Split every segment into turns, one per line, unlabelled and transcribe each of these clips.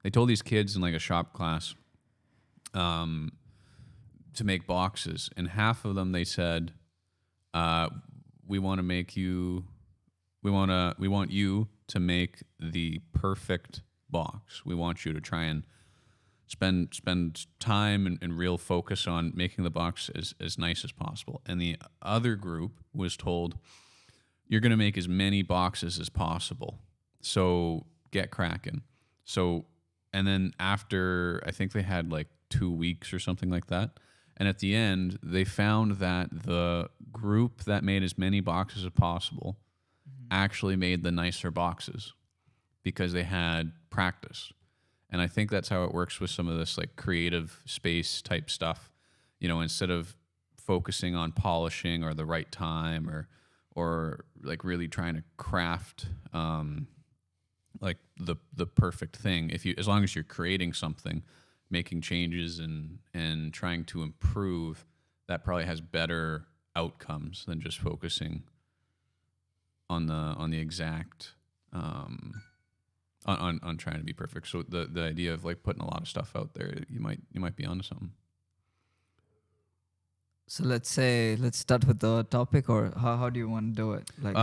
They told these kids in like a shop class to make boxes, and half of them they said, "We want to make you, we want you to make the perfect box. We want you to try and spend time and real focus on making the box as nice as possible." And the other group was told, "You're going to make as many boxes as possible. So get cracking." So, and then after, I think they had like 2 weeks or something like that. And at the end, they found that the group that made as many boxes as possible actually made the nicer boxes because they had practice. And I think that's how it works with some of this like creative space type stuff. You know, instead of focusing on polishing or the right time or like really trying to craft like the perfect thing. If you, as long as you're creating something, making changes and trying to improve, that probably has better outcomes than just focusing on the exact on trying to be perfect. So the idea of like putting a lot of stuff out there, you might be onto something.
So let's start with the topic, or how do you want to do it? Like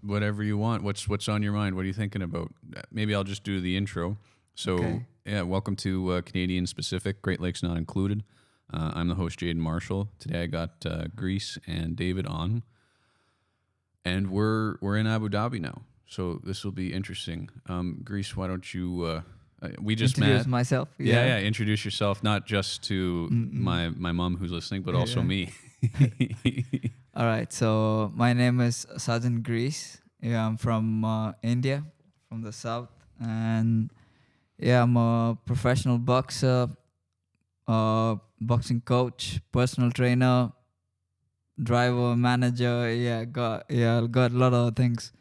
whatever you want. What's on your mind? What are you thinking about? Maybe I'll just do the intro. So
Okay.
yeah, welcome to Canadian Specific, Great Lakes Not Included. I'm the host, Jaden Marshall. Today I got Greece and David on, and we're in Abu Dhabi now. So this will be interesting. Greece, why don't you? We just
introduce
met.
myself.
Yeah. Introduce yourself, not just to my mom who's listening, but also me.
All right. So my name is Sajan Greece. Yeah, I'm from India, from the south, and yeah, I'm a professional boxer, boxing coach, personal trainer, driver, manager. Got a lot of things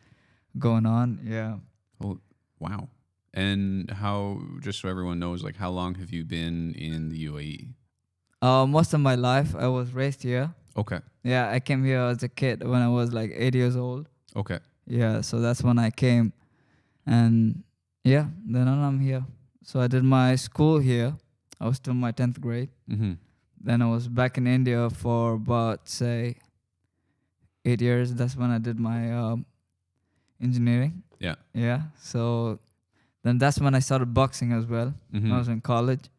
going on. Yeah.
Oh, wow. And how, just so everyone knows, like how long have you been in the UAE?
Most of my life I was raised here.
Okay.
Yeah, I came here as a kid when I was like 8 years old.
Okay.
Yeah, so that's when I came, and yeah, then I'm here. So I did my school here. I was still in my 10th grade.
Mm-hmm.
Then I was back in India for about, say, 8 years. That's when I did my engineering.
Yeah.
Yeah. So then that's when I started boxing as well.
Mm-hmm.
When I was in college.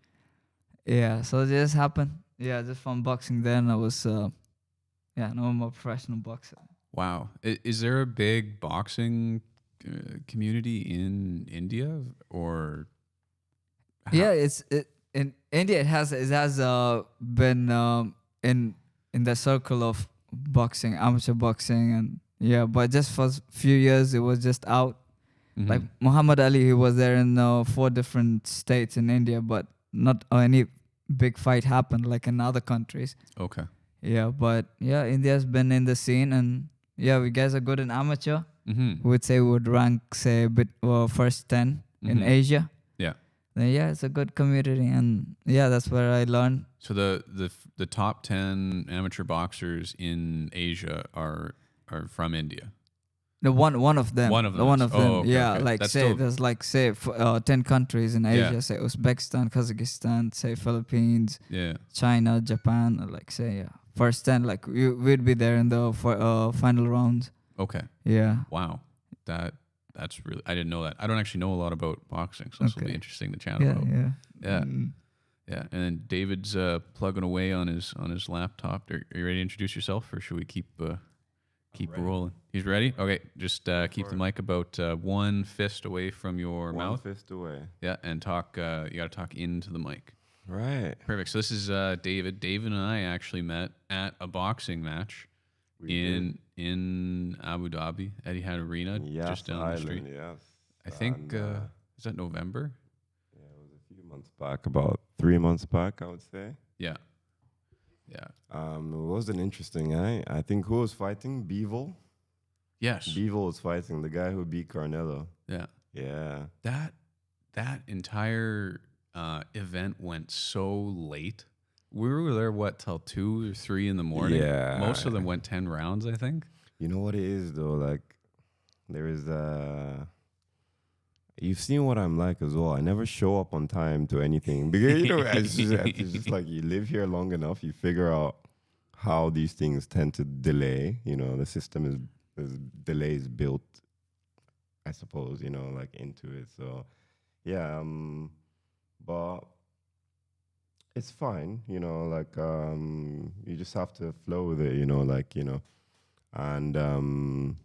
Yeah. So it just happened. Yeah, just from boxing. Then I was, now I'm a professional boxer.
Wow. Is there a big boxing community in India, or?
Yeah, in India. It has been in the circle of boxing, amateur boxing, and yeah, but just for a few years it was just out.
Mm-hmm.
Like Muhammad Ali, he was there in 4 different states in India, but not any big fight happened like in other countries.
Okay.
Yeah, but yeah, India's been in the scene, and yeah, we guys are good in amateur.
Mm-hmm.
We would say we would rank, say, a bit first 10 in
Mhm.
Asia.
Yeah.
Then yeah, it's a good community, and yeah, that's where I learned.
So the top 10 amateur boxers in Asia are from India.
The one of them.
One of them
The one
is-
of them.
oh, okay,
Yeah,
okay.
like
That's
say
still-
there's like say 10 countries in Asia.
Yeah.
Say Uzbekistan, Kazakhstan, say Philippines,
Yeah.
China, Japan. Or like say first 10. Like we'd be there in the final rounds.
Okay.
Yeah.
Wow. That's really, I didn't know that. I don't actually know a lot about boxing, so this will be
Okay.
interesting to chat
Yeah.
about.
Yeah.
Yeah.
Mm.
Yeah. And then David's plugging away on his laptop. Are you ready to introduce yourself, or should we keep
ready.
rolling? He's ready. Okay. Just keep the
for it.
mic about one fist away from your
One
mouth.
fist away.
Yeah, and talk. You got to talk into the mic.
Right.
Perfect. So this is David. David and I actually met at a boxing match
We
in Abu Dhabi, Etihad Arena,
Yes,
just down
Island,
the street.
Yes.
I think
And,
is that November?
yeah, it was a few months back, about 3 months back, I would say.
Yeah, yeah.
It was an interesting. I think who was fighting? Beevil.
Yes.
Beevil was fighting the guy who beat Carnello.
Yeah.
Yeah.
That entire event went so late. We were there till 2 or 3 in the morning.
Yeah.
Most of them went 10 rounds, I think.
You know what it is though? Like there is you've seen what I'm like as well. I never show up on time to anything because it's just like you live here long enough, you figure out how these things tend to delay. The system is delays built, I suppose. Like into it. So yeah, but it's fine. Like you just have to flow with it. And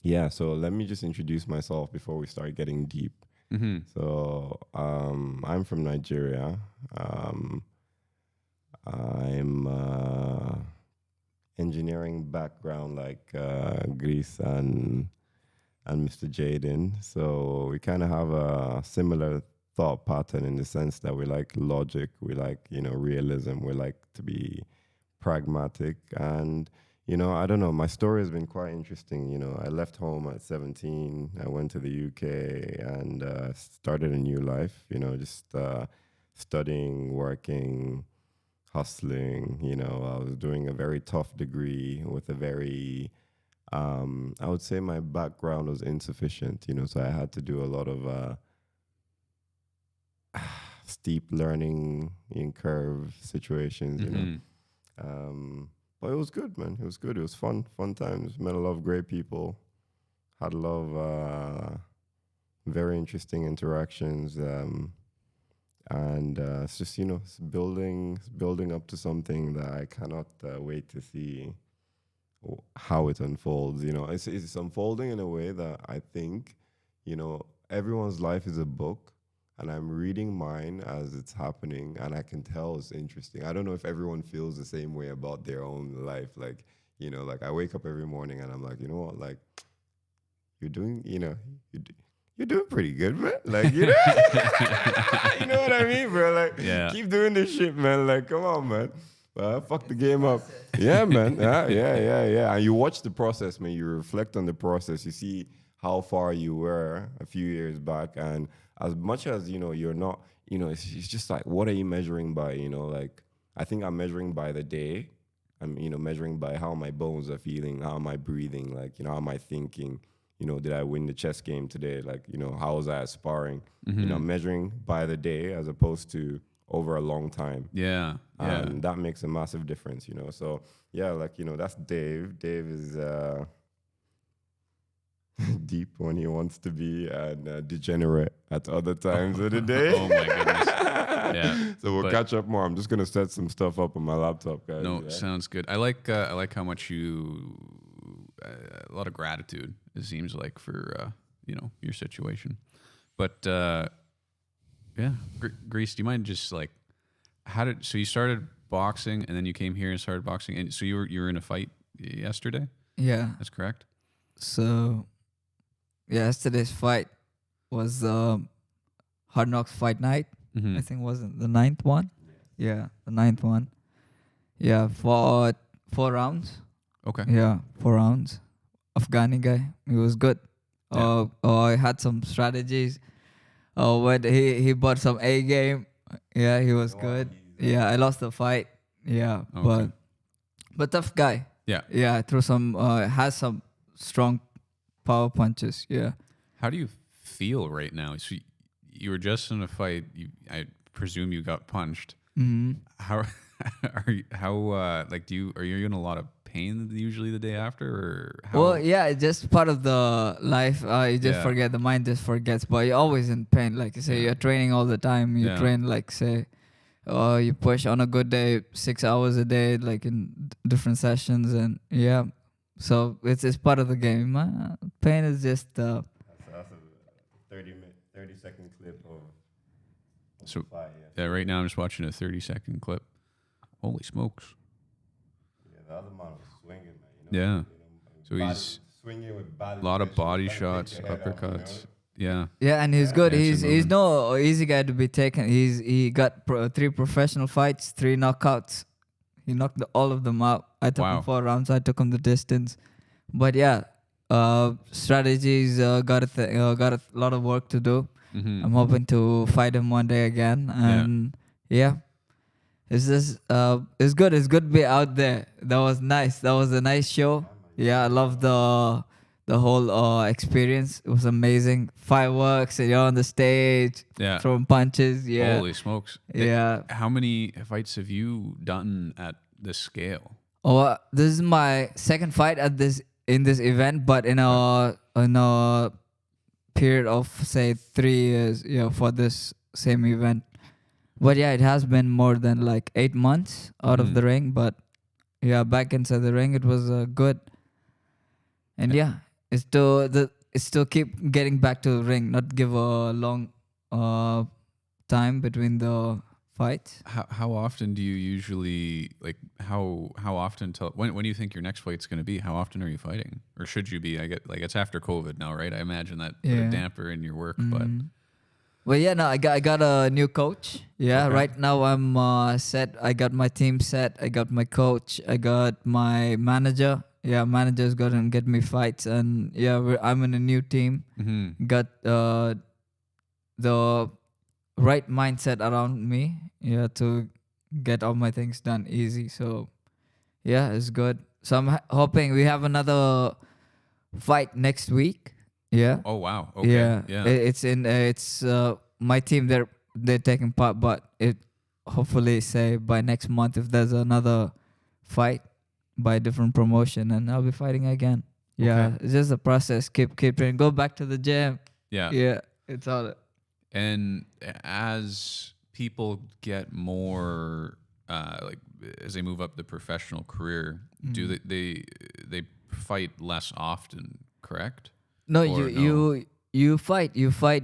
yeah. So let me just introduce myself before we start getting deep.
Mm-hmm.
So I'm from Nigeria. I'm engineering background like Greece and Mr. Jaden. So we kind of have a similar thought pattern in the sense that we like logic, we like realism, we like to be pragmatic, and I don't know. My story has been quite interesting. I left home at 17. I went to the UK and started a new life. Just studying, working, hustling. I was doing a very tough degree with a very, I would say my background was insufficient. So I had to do a lot of steep learning in curve situations. But it was good, man. It was good. It was fun times. Met a lot of great people. Had a lot of very interesting interactions. And it's just it's building up to something that I cannot wait to see how it unfolds. It's unfolding in a way that I think everyone's life is a book, and I'm reading mine as it's happening, and I can tell it's interesting. I don't know if everyone feels the same way about their own life. Like like I wake up every morning and I'm like, you know what, like you're doing, you're doing pretty good, man. Like, you know what I mean, bro? Like, keep doing this shit, man. Like, come on, man. Fuck the game up. Yeah, man. Yeah. And you watch the process, man. You reflect on the process. You see how far you were a few years back. And as much as, you're not, it's just like, what are you measuring by? Like, I think I'm measuring by the day. I'm, measuring by how my bones are feeling, how am I breathing, like, how am I thinking? Did I win the chess game today? Like, how was I at sparring?
Mm-hmm.
Measuring by the day as opposed to over a long time.
Yeah.
And that makes a massive difference, So, yeah, like, that's Dave. Dave is deep when he wants to be and degenerate at other times of the day.
Oh, my goodness. Yeah.
So we'll catch up more. I'm just going to set some stuff up on my laptop, guys.
No, sounds good. I like how much you... a lot of gratitude, it seems like, for your situation. But yeah, Greece, do you mind just like so you started boxing and then you came here and started boxing, and so you were in a fight yesterday?
Yeah.
That's correct.
So yesterday's fight was Hard Knocks Fight Night.
Mm-hmm.
I think wasn't the 9th one. Yeah, the 9th one. Yeah, for 4 rounds.
Okay.
Yeah, 4 rounds. Afghani guy. He was good.
Yeah.
I had some strategies. But he bought some A game. Yeah, he was good. Yeah, I lost the fight. Yeah,
Okay.
but tough guy.
Yeah.
Yeah, threw some has some strong power punches. Yeah.
How do you feel right now? So you were just in a fight. I presume you got punched.
Mm-hmm.
How are you in a lot of pain usually the day after, or how?
Well, yeah, it's just part of the life. You just forget. The mind just forgets. But you're always in pain. Like you say, you're training all the time. You train like say, you push on a good day 6 hours a day, like in different sessions, and yeah. So it's part of the game. Pain is just.
That's a 30-second clip of
So
fight,
yeah, right now I'm just watching a 30-second clip. Holy smokes!
Yeah, the other man was swinging, man.
Yeah. So he's
swinging with
a lot of body shots, uppercuts. Yeah.
Yeah, and he's good.
Dancing
He's
movement.
no easy guy to be taken. He got 3 professional fights, 3 knockouts. He knocked all of them out. I took him 4 rounds. I took him the distance. But yeah, strategies got a lot of work to do.
Mm-hmm.
I'm hoping to fight him one day again, and yeah. It's just it's good. It's good to be out there. That was nice. That was a nice show. Yeah, I love the the whole experience. It was amazing. Fireworks, and you're on the stage,
Yeah.
throwing punches. Yeah,
Holy smokes.
yeah.
How many fights have you done at this scale?
Oh, this is my second fight at this in this event, but in a period of say 3 years. Yeah, for this same event. But yeah, it has been more than like 8 months out of the ring. But yeah, back inside the ring, it was good. And yeah, it's still keep getting back to the ring, not give a long time between the fights.
How often do you usually like how often till when do you think your next fight's going to be? How often are you fighting, or should you be? I get like it's after COVID now, right? I imagine that put a
Yeah.
damper in your work, but
Well, yeah, no, I got a new coach. Yeah,
Okay.
right now I'm set. I got my team set. I got my coach. I got my manager. Yeah, manager's gonna get me fights, and yeah, I'm in a new team. Got the right mindset around me. Yeah, to get all my things done easy. So yeah, it's good. So I'm hoping we have another fight next week. Yeah.
oh wow, okay, yeah.
It's in my team. They're taking part, but it hopefully say by next month if there's another fight by a different promotion, and I'll be fighting again. Yeah,
Okay.
it's just a process. Keep training. Go back to the gym.
Yeah.
Yeah, it's all.
And as people get more like as they move up the professional career, do they fight less often, correct?
No,
Or
you fight. You fight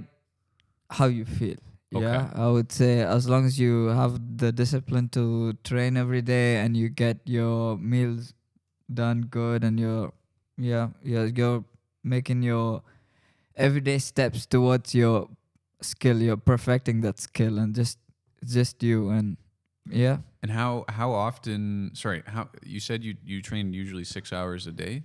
how you feel. Yeah, I would say as long as you have the discipline to train every day and you get your meals done good and you're making your everyday steps towards your skill. You're perfecting that skill and just you and yeah.
And how often? Sorry, how you said you train usually 6 hours a day?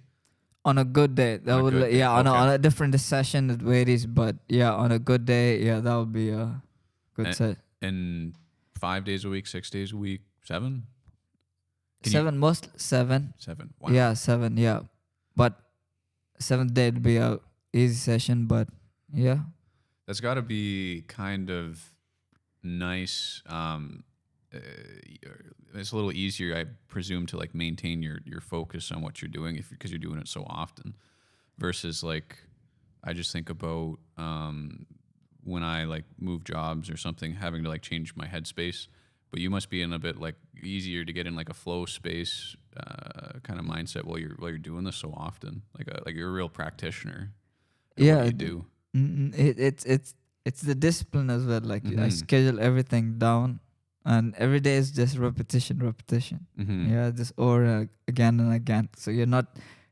On a good day, that
On a
would
good day,
on
okay.
on a different session it varies, but yeah, on a good day, yeah, that would be a good
And-
set.
And 5 days a week, 6 days a week, 7? Can you-
7 most 7.
7. Wow.
Yeah, 7. Yeah, but 7th day it'd be a easy session, but yeah.
That's got to be kind of nice. It's a little easier, I presume, to like maintain your focus on what you're doing because you're doing it so often, versus like I just think about when I like move jobs or something, having to like change my headspace. But you must be in a bit like easier to get in like a flow space kind of mindset while you're doing this so often. Like you're a real practitioner. In
Yeah,
what you do.
it's the discipline as well. Like I schedule everything down, and every day is just repetition. Yeah, just over again and again. So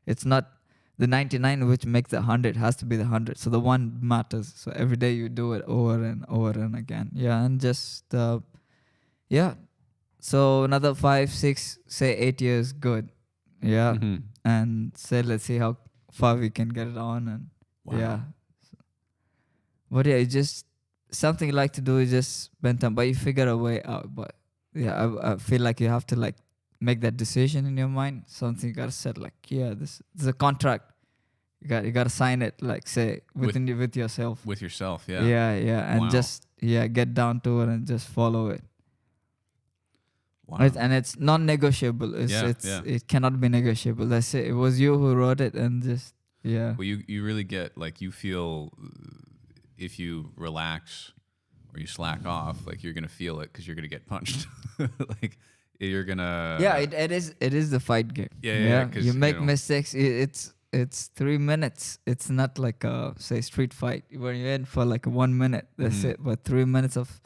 it's not the 99 which makes the 100. Has to be the 100. So the one matters. So every day you do it over and over and again. Yeah, and just yeah. So another 5, 6, say 8 years, good. Yeah, and say let's see how far we can get it on, and
Wow.
yeah. But yeah, it's just something you like to do. You just spend time, but you figure a way out. But yeah, I feel like you have to like make that decision in your mind. Something you gotta set like, yeah, this is a contract. You gotta sign it, like say with yourself.
With yourself, yeah.
Yeah, and
Wow.
just get down to it and just follow it.
Wow.
And it's non-negotiable. It cannot be negotiable. That's it. It was you who wrote it, and just yeah.
Well, you really get like you feel if you relax or you slack off, like you're gonna feel it because you're gonna get punched. Like you're gonna.
Yeah, it is the fight game.
Yeah, 'cause,
you make
you know.
mistakes. It's 3 minutes. It's not like a say street fight where you're in for like 1 minute. That's it. But 3 minutes of.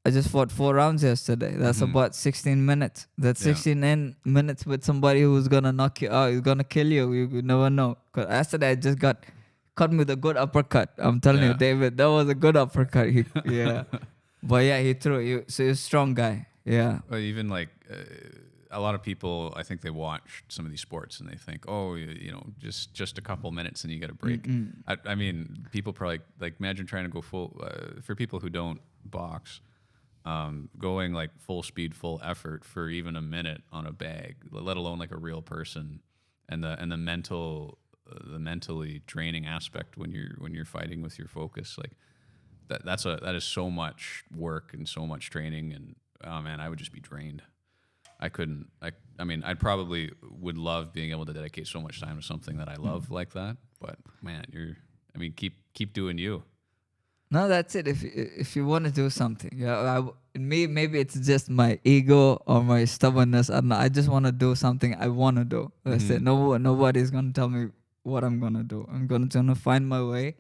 I just fought 4 rounds yesterday. That's about 16 minutes. That's
Yeah.
16 minutes with somebody who's gonna knock you out. He's gonna kill you. You never know. Cause yesterday I just caught me with a good uppercut. I'm telling you,
Yeah.
David, that was a good uppercut. Yeah, but yeah, he threw you. So you're a strong guy. Yeah.
Well, even like a lot of people, I think they watch some of these sports and they think, oh, you know, just a couple minutes and you get a break. I mean, people probably like imagine trying to go full for people who don't box. Going like full speed, full effort for even a minute on a bag, let alone like a real person, and the mental the mentally draining aspect when you're fighting with your focus. Like that is so much work and so much training, and oh man, I would just be drained. I couldn't. I mean, I probably would love being able to dedicate so much time to something that I love like that. But man, keep doing you.
No, that's it. If you want to do something, maybe it's just my ego or my stubbornness. I don't know. I just want to do something I want to do. That's it. Nobody's gonna tell me what I'm gonna do. I'm gonna find my way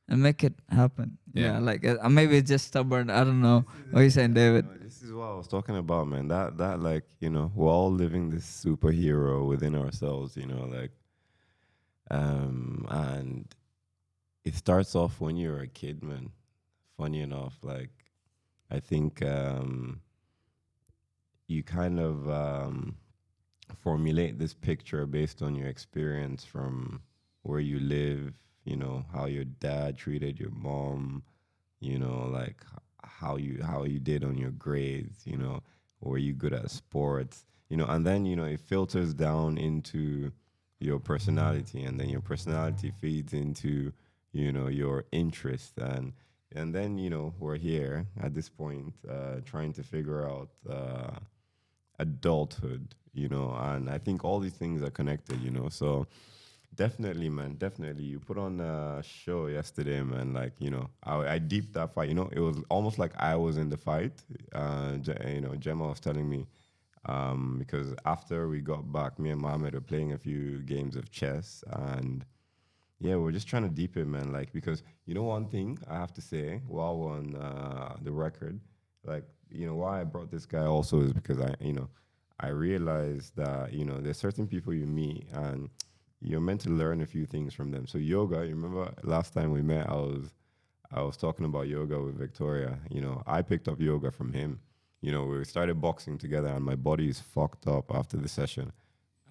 and make it happen.
Yeah.
Like maybe it's just stubborn. I don't know. What are you saying, David?
This is what I was talking about, man. That like, we're all living this superhero within ourselves, like, and it starts off when you're a kid, man. Funny enough, like, I think you kind of formulate this picture based on your experience from where you live, how your dad treated your mom, like how you did on your grades, were you good at sports, and then, it filters down into your personality, and then your personality feeds into, your interest, and then, we're here at this point, trying to figure out adulthood, and I think all these things are connected, so definitely, man, definitely. You put on a show yesterday, man, like, I deeped that fight, it was almost like I was in the fight. Gemma was telling me, because after we got back, me and Mohammed were playing a few games of chess, and yeah, we're just trying to deep it, man. Like, because one thing I have to say while we're on the record, like, why I brought this guy also is because I realized that, there's certain people you meet and you're meant to learn a few things from them. So yoga, you remember last time we met, I was talking about yoga with Victoria. I picked up yoga from him. We started boxing together and my body is fucked up after the session.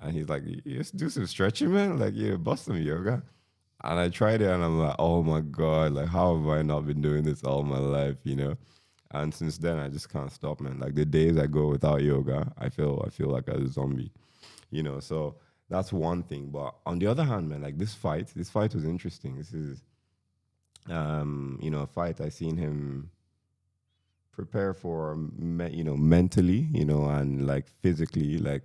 And he's like, you just do some stretching, man. Like, bust some yoga. And I tried it and I'm like, oh my God, like, how have I not been doing this all my life, And since then, I just can't stop, man. Like, the days I go without yoga, I feel like a zombie, So that's one thing. But on the other hand, man, like, this fight was interesting. This is, a fight I seen him prepare for, mentally, and like physically, like,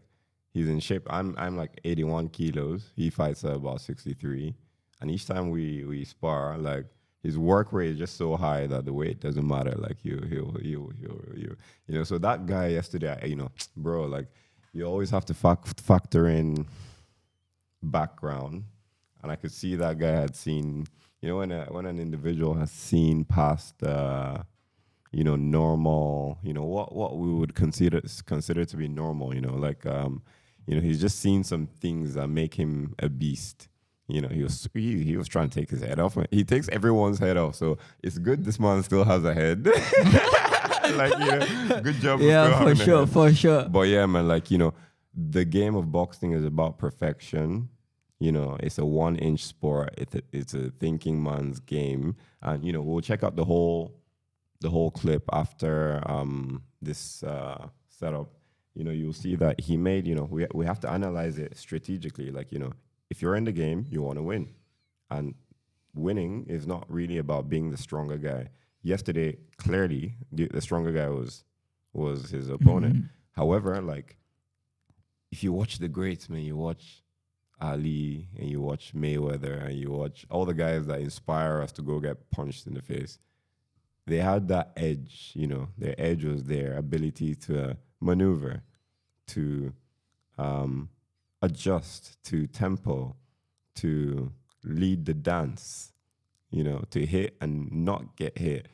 he's in shape. I'm like 81 kilos. He fights at about 63. And each time we spar, like, his work rate is just so high that the weight doesn't matter. Like, he'll so that guy yesterday, bro, like, you always have to factor in background. And I could see that guy had seen, when an individual has seen past, normal, what we would consider to be normal, like, he's just seen some things that make him a beast. He was trying to take his head off. He takes everyone's head off, so it's good this man still has a head. Like, good job.
Yeah, for sure.
But yeah, man, like, the game of boxing is about perfection. It's a 1-inch sport. It's a thinking man's game, and we'll check out the whole clip after this setup. You'll see that he made. We have to analyze it strategically. Like, if you're in the game, you want to win. And winning is not really about being the stronger guy. Yesterday, clearly, the stronger guy was his opponent. Mm-hmm. However, like, if you watch the greats, man, you watch Ali and you watch Mayweather and you watch all the guys that inspire us to go get punched in the face. They had that edge, their edge was their ability to maneuver, to adjust to tempo, to lead the dance, to hit and not get hit.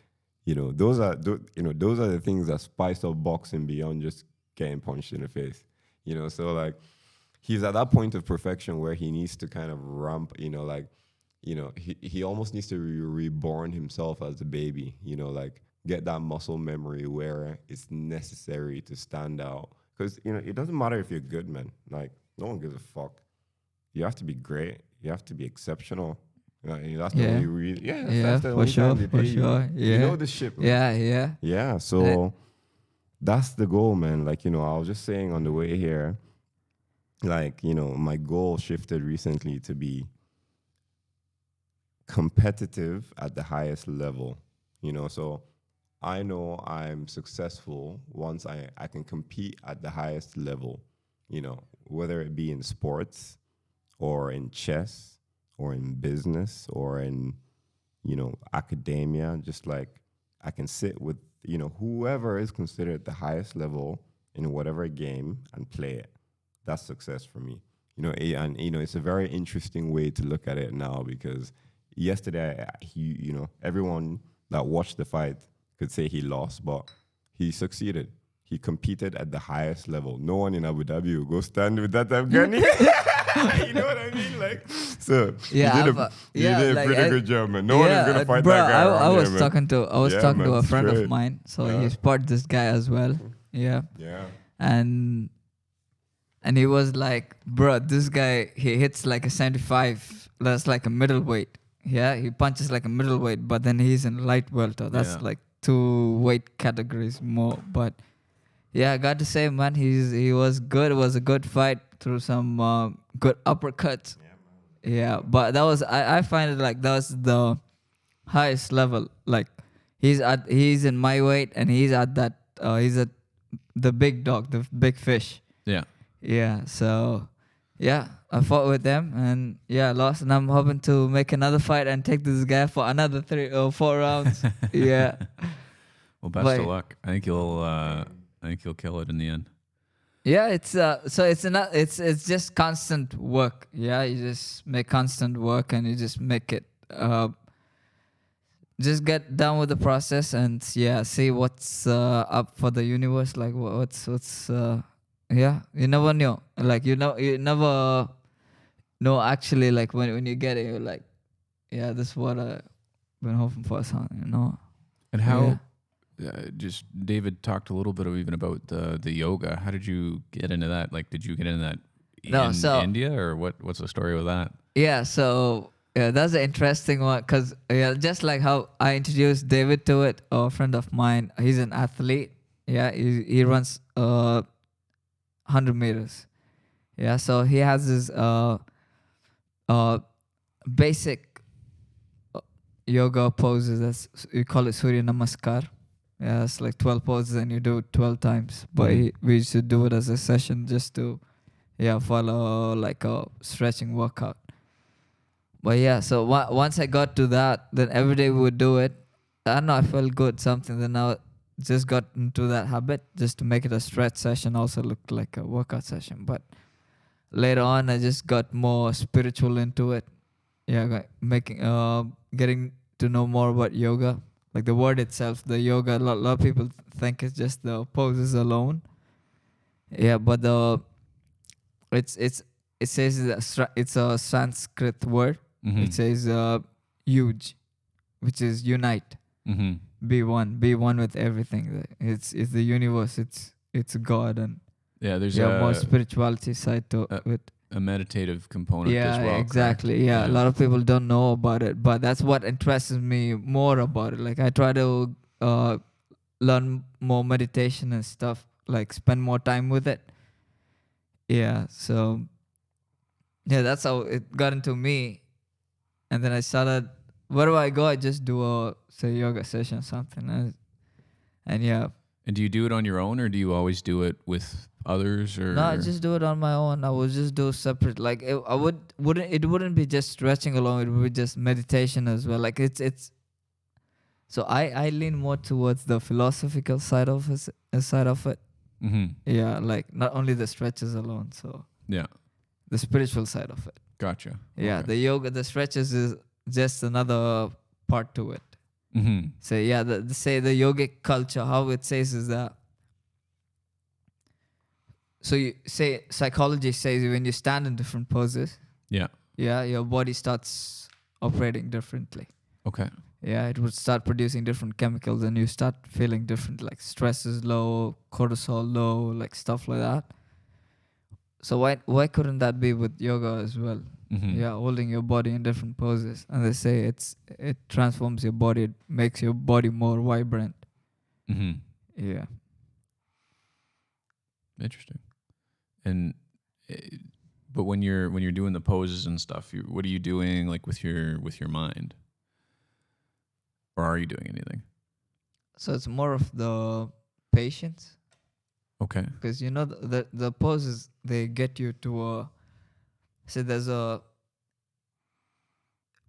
Those are the things that spice up boxing beyond just getting punched in the face. So, like, he's at that point of perfection where he needs to kind of ramp, he almost needs to reborn himself as a baby, like, get that muscle memory where it's necessary to stand out. Because, it doesn't matter if you're good, man. Like, no one gives a fuck. You have to be great. You have to be exceptional. That's the only reason. Yeah, that's the
for
only
sure,
time they
for
pay
sure.
you.
Yeah.
You know this shit, man.
Yeah.
Yeah, so that's the goal, man. Like, I was just saying on the way here, like, my goal shifted recently to be competitive at the highest level, so I know I'm successful once I can compete at the highest level, whether it be in sports or in chess or in business or in, academia. Just like I can sit with, whoever is considered the highest level in whatever game and play it. That's success for me. And it's a very interesting way to look at it now, because yesterday, everyone that watched the fight could say he lost, but he succeeded. He competed at the highest level. No one in Abu Dhabi will go stand with that Afghani. You know what I mean? Like, so
Yeah,
you did a
like,
pretty good job, man. No one is gonna fight that guy.
I was
man.
talking to a friend of
straight.
mine, so
Yeah.
he spotted this guy as well. Yeah,
Yeah.
and he was like, bro, this guy, he hits like a 75. That's like a middleweight. Yeah, he punches like a middleweight, but then he's in light welter. That's
Yeah.
like 2 weight categories more. But yeah, I got to say, man, he was good. It was a good fight through some good uppercuts. Yeah, but that was I find it like that was the highest level. Like he's in my weight, and he's at that he's at the big dog, the big fish.
Yeah.
Yeah, so yeah, I fought with them and yeah, lost, and I'm hoping to make another fight and take this guy for another 3 or 4 rounds. Yeah.
Well, best
But-
of luck. I think you'll kill it in the end.
Yeah, it's so it's just constant work. Yeah, you just make constant work and you just make it just get done with the process and yeah, see what's up for the universe, like what's yeah, you never know. Like you never know actually, like when you get it you're like, yeah, this is what I've been hoping for, son.
And how? Just David talked a little bit even about the yoga. How did you get into that? Like, did you get into that in India, or what's the story with that?
Yeah, so yeah, that's an interesting one because yeah, just like how I introduced David to it, a friend of mine, he's an athlete. Yeah, he runs 100 meters. Yeah, so he has his basic yoga poses. That's you call it Surya Namaskar. Yeah, it's like 12 poses and you do it 12 times. But we should do it as a session just to follow like a stretching workout. But yeah, so once I got to that, then every day we would do it. I don't know, I felt good, something. Then I just got into that habit just to make it a stretch session, also looked like a workout session. But later on, I just got more spiritual into it. Yeah, getting to know more about yoga. Like the word itself, the yoga, a lot of people think it's just the poses alone. Yeah, but it says it's a Sanskrit word.
Mm-hmm.
It says huge, which is unite.
Mm-hmm.
Be one with everything. It's the universe. It's God, and
Yeah, there's
more spirituality side to it.
a meditative component
Yeah,
as well.
exactly.
correct?
Yeah, a lot of people don't know about it, but that's what interests me more about it. Like I try to learn more meditation and stuff. Like spend more time with it. Yeah, so yeah, that's how it got into me. And then I started, wherever I go, I just do a yoga session or something. And yeah.
And do you do it on your own, or do you always do it with others? Or
No, I just do it on my own. I would just do separate. Like it wouldn't be just stretching alone. It would be just meditation as well. Like it's. So I lean more towards the philosophical side of it.
Mm-hmm.
Yeah, like not only the stretches alone. So
Yeah,
the spiritual side of it.
gotcha.
Yeah,
Okay.
the yoga, the stretches is just another part to it.
Mm-hmm.
So yeah, the yogic culture, how it says is that. So you say psychology says when you stand in different poses,
Yeah.
your body starts operating differently.
Okay.
Yeah, it would start producing different chemicals, and you start feeling different. Like stress is low, cortisol low, like stuff like that. So why couldn't that be with yoga as well?
Mm-hmm.
Yeah, holding your body in different poses, and they say it transforms your body, it makes your body more vibrant.
Mm-hmm.
Yeah.
Interesting. And but when you're doing the poses and stuff, what are you doing like with your mind? or are you doing anything?
So it's more of the patience,
Okay.
because the poses, they get you to a. So there's a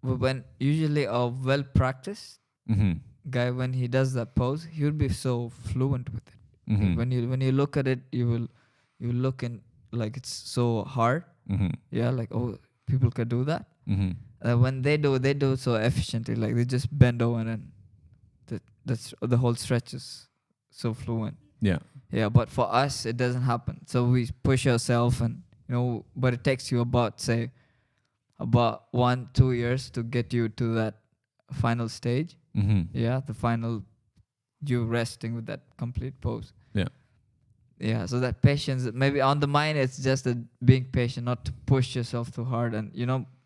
when usually a well practiced
Mm-hmm.
guy, when he does that pose, he will be so fluent with it.
Mm-hmm.
When you look at it, you look in like it's so hard.
Mm-hmm.
Yeah, like, oh, people can do that.
Mm-hmm.
When they do so efficiently. Like they just bend over and that's the whole stretch is so fluent.
Yeah.
Yeah, but for us it doesn't happen. So we push ourselves, and but it takes you about, say, about 1-2 years to get you to that final stage.
Mm-hmm.
Yeah, the final, you resting with that complete pose.
Yeah.
Yeah, so that patience, maybe on the mind, it's just being patient, not to push yourself too hard, and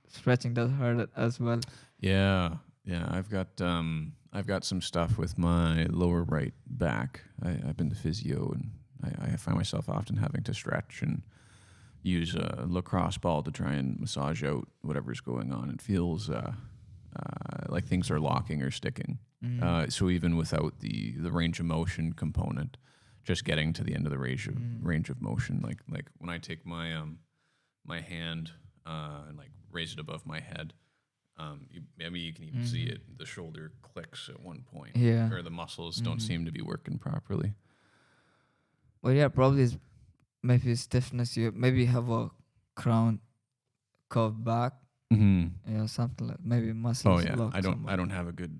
stretching does hurt as well.
Yeah. Yeah. I've got some stuff with my lower right back. I've been to physio, and I find myself often having to stretch and use a lacrosse ball to try and massage out whatever's going on. It feels like things are locking or sticking. So even without the range of motion component, just getting to the end of the range of motion, like when I take my my hand and like raise it above my head, maybe you can even see it. The shoulder clicks at one point,
Yeah.
or the muscles don't seem to be working properly.
Well, yeah, probably is maybe stiffness. Maybe you have a crown curved back.
Mm-hmm.
Yeah, something like maybe muscles.
Oh yeah,
lock
I
somewhere.
don't have a good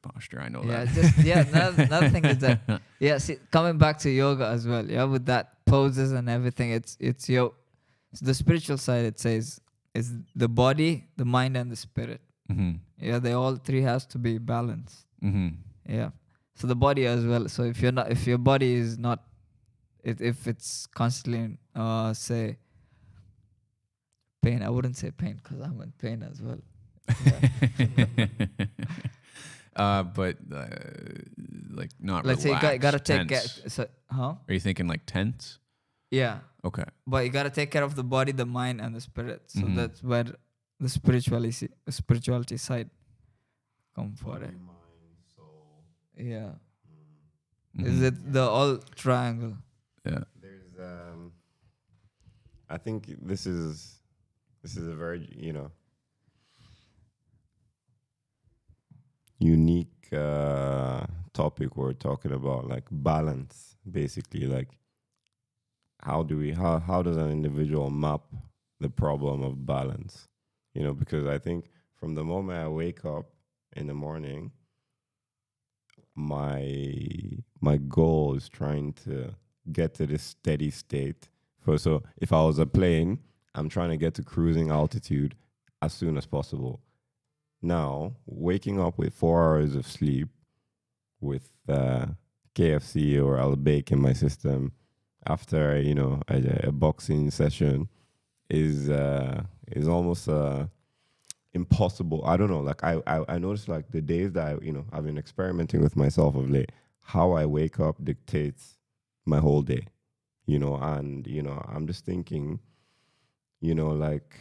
posture. I know
Yeah,
that.
another thing is that, yeah, see, coming back to yoga as well, yeah, with that poses and everything, it's the spiritual side. It says is the body, the mind, and the spirit.
Mm-hmm.
Yeah, they all three has to be balanced.
Mm-hmm.
Yeah, so the body as well. So if your body is not, if it's constantly say pain, I wouldn't say pain because I'm in pain as well. Yeah.
But like not
Let's say
relaxed.
you gotta take care.
Tense.
So, huh?
Are you thinking like tense?
Yeah,
Okay.
but you gotta take care of the body, the mind, and the spirit. So
Mhm.
that's where the spirituality side come for it. Yeah, is
Mhm.
it the all triangle?
Yeah.
There's I think this is a very unique topic we're talking about, like balance, basically. Like how does an individual map the problem of balance? Because I think from the moment I wake up in the morning, my goal is trying to get to this steady state. So if I was a plane, I'm trying to get to cruising altitude as soon as possible. Now, waking up with 4 hours of sleep, with KFC or Al-Bake in my system after a boxing session is almost impossible. I don't know. Like I noticed, like the days that I've been experimenting with myself of late, how I wake up dictates my whole day. And I'm just thinking, like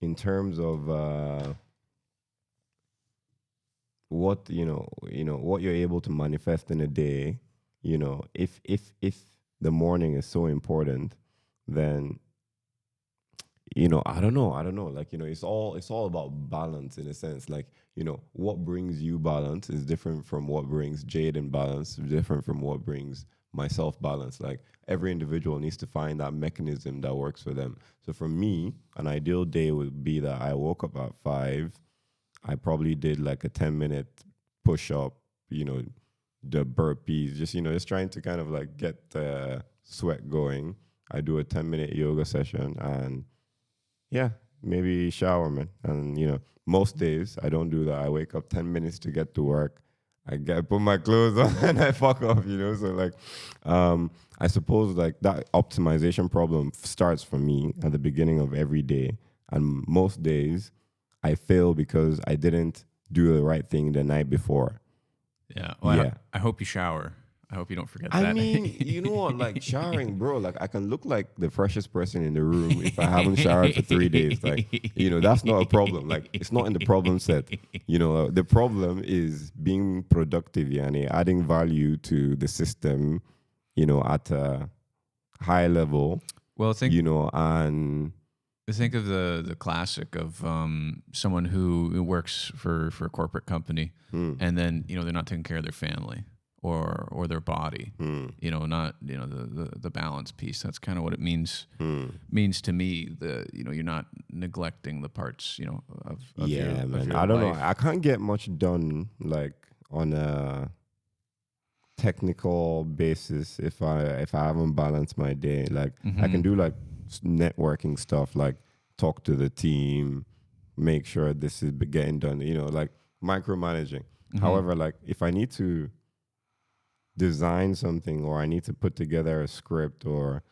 in terms of what what you're able to manifest in a day. If the morning is so important, then I don't know. Like, it's all about balance in a sense. Like, what brings you balance is different from what brings Jaden balance, different from what brings myself balance. Like, every individual needs to find that mechanism that works for them. So for me, an ideal day would be that I woke up at 5. I probably did like a 10-minute push up, the burpees, just trying to kind of like get the sweat going. I do a 10-minute yoga session, and yeah, maybe shower, man. And most days I don't do that. I wake up 10 minutes to get to work. I put my clothes on and I fuck off, So like, I suppose like that optimization problem starts for me at the beginning of every day. And most days I fail because I didn't do the right thing the night before.
Yeah. Well,
Yeah.
I hope you shower. I hope you don't forget
I
that.
mean, you know what? Like showering, bro. Like I can look like the freshest person in the room if I haven't showered for 3 days. Like, that's not a problem. Like it's not in the problem set. The problem is being productive, yani, adding value to the system, at a high level,
Well,
and
think of the classic of someone who works for a corporate company, and then they're not taking care of their family or their body. Not the balance piece. That's kind of what it means to me. You're not neglecting the parts of
yeah,
your,
man.
of your
I don't know.
life.
I can't get much done like on a technical basis if I haven't balanced my day. Like I can do like networking stuff, like talk to the team, make sure this is getting done. Like micromanaging. However, like if I need to design something, or I need to put together a script, or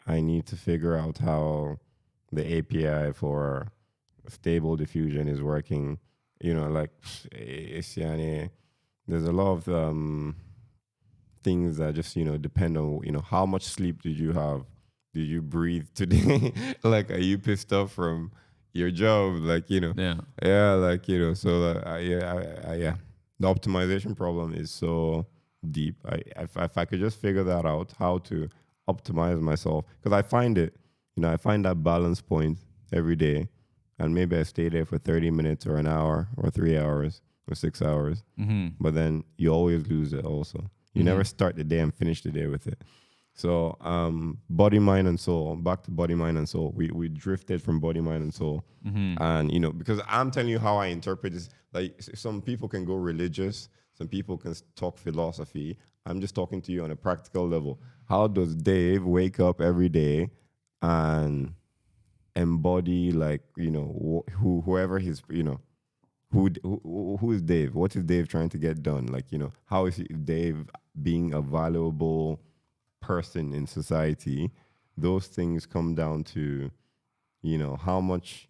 I need to figure out how the API for stable diffusion is working, like there's a lot of things that just depend on how much sleep did you have, did you breathe today, like are you pissed off from your job, like
Yeah.
like so yeah, the optimization problem is so deep. If I could just figure that out, how to optimize myself, because I find it, I find that balance point every day, and maybe I stay there for 30 minutes or an hour or 3 hours or 6 hours, but then you always lose it also. You never start the day and finish the day with it. So body, mind, and soul. Back to body, mind, and soul. We drifted from body, mind, and soul. And because I'm telling you how I interpret this. Like some people can go religious, some people can talk philosophy. I'm just talking to you on a practical level. How does Dave wake up every day and embody, like whoever his who is Dave? What is Dave trying to get done? Like, how is Dave being a valuable person in society? Those things come down to, how much,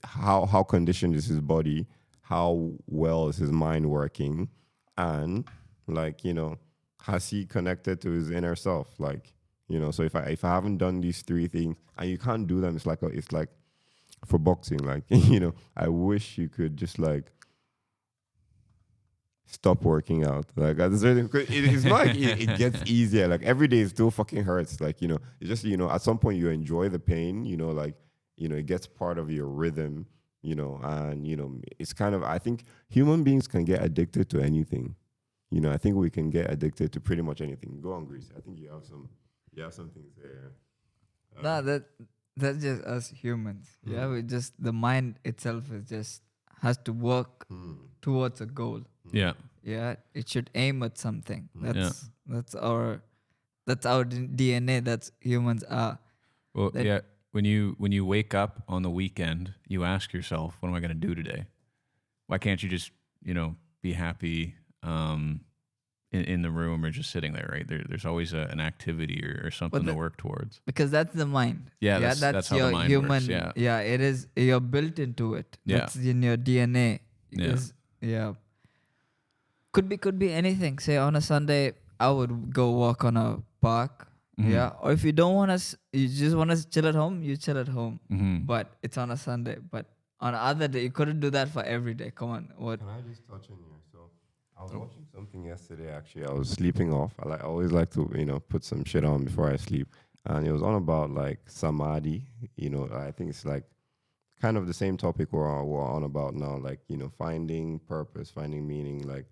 how conditioned is his body, how well is his mind working, and like, has he connected to his inner self? Like, so if I haven't done these three things, and you can't do them, it's like for boxing, like I wish you could just like stop working out. Like it's not like it gets easier. Like every day it still fucking hurts. Like it's just at some point you enjoy the pain. Like it gets part of your rhythm. And it's kind of, I think human beings can get addicted to anything. I think we can get addicted to pretty much anything. Go on, Greece. I think you have some things there.
No, that's just us humans. Yeah, we just, the mind itself is just has to work towards a goal.
Yeah.
Yeah, it should aim at something.
Yeah.
That's our DNA. That's humans are.
Well, yeah. When you wake up on the weekend, you ask yourself, "What am I going to do today?" Why can't you just be happy in the room or just sitting there? Right there's always an activity or something to work towards.
Because that's the mind.
Yeah, that's how
your
the mind
human.
works. Yeah.
It is. You're built into it.
Yeah.
That's in your DNA.
Yeah.
Could be anything. Say on a Sunday, I would go walk on a park. Yeah. Or if you don't want to, you just want to chill at home, you chill at home. But it's on a Sunday. But on other day, you couldn't do that for every day. Come on. What?
Can I just touch on here? So I was watching something yesterday. Actually, I was sleeping off. I always like to put some shit on before I sleep, and it was on about like samadhi. I think it's like kind of the same topic we're on about now. Like finding purpose, finding meaning. Like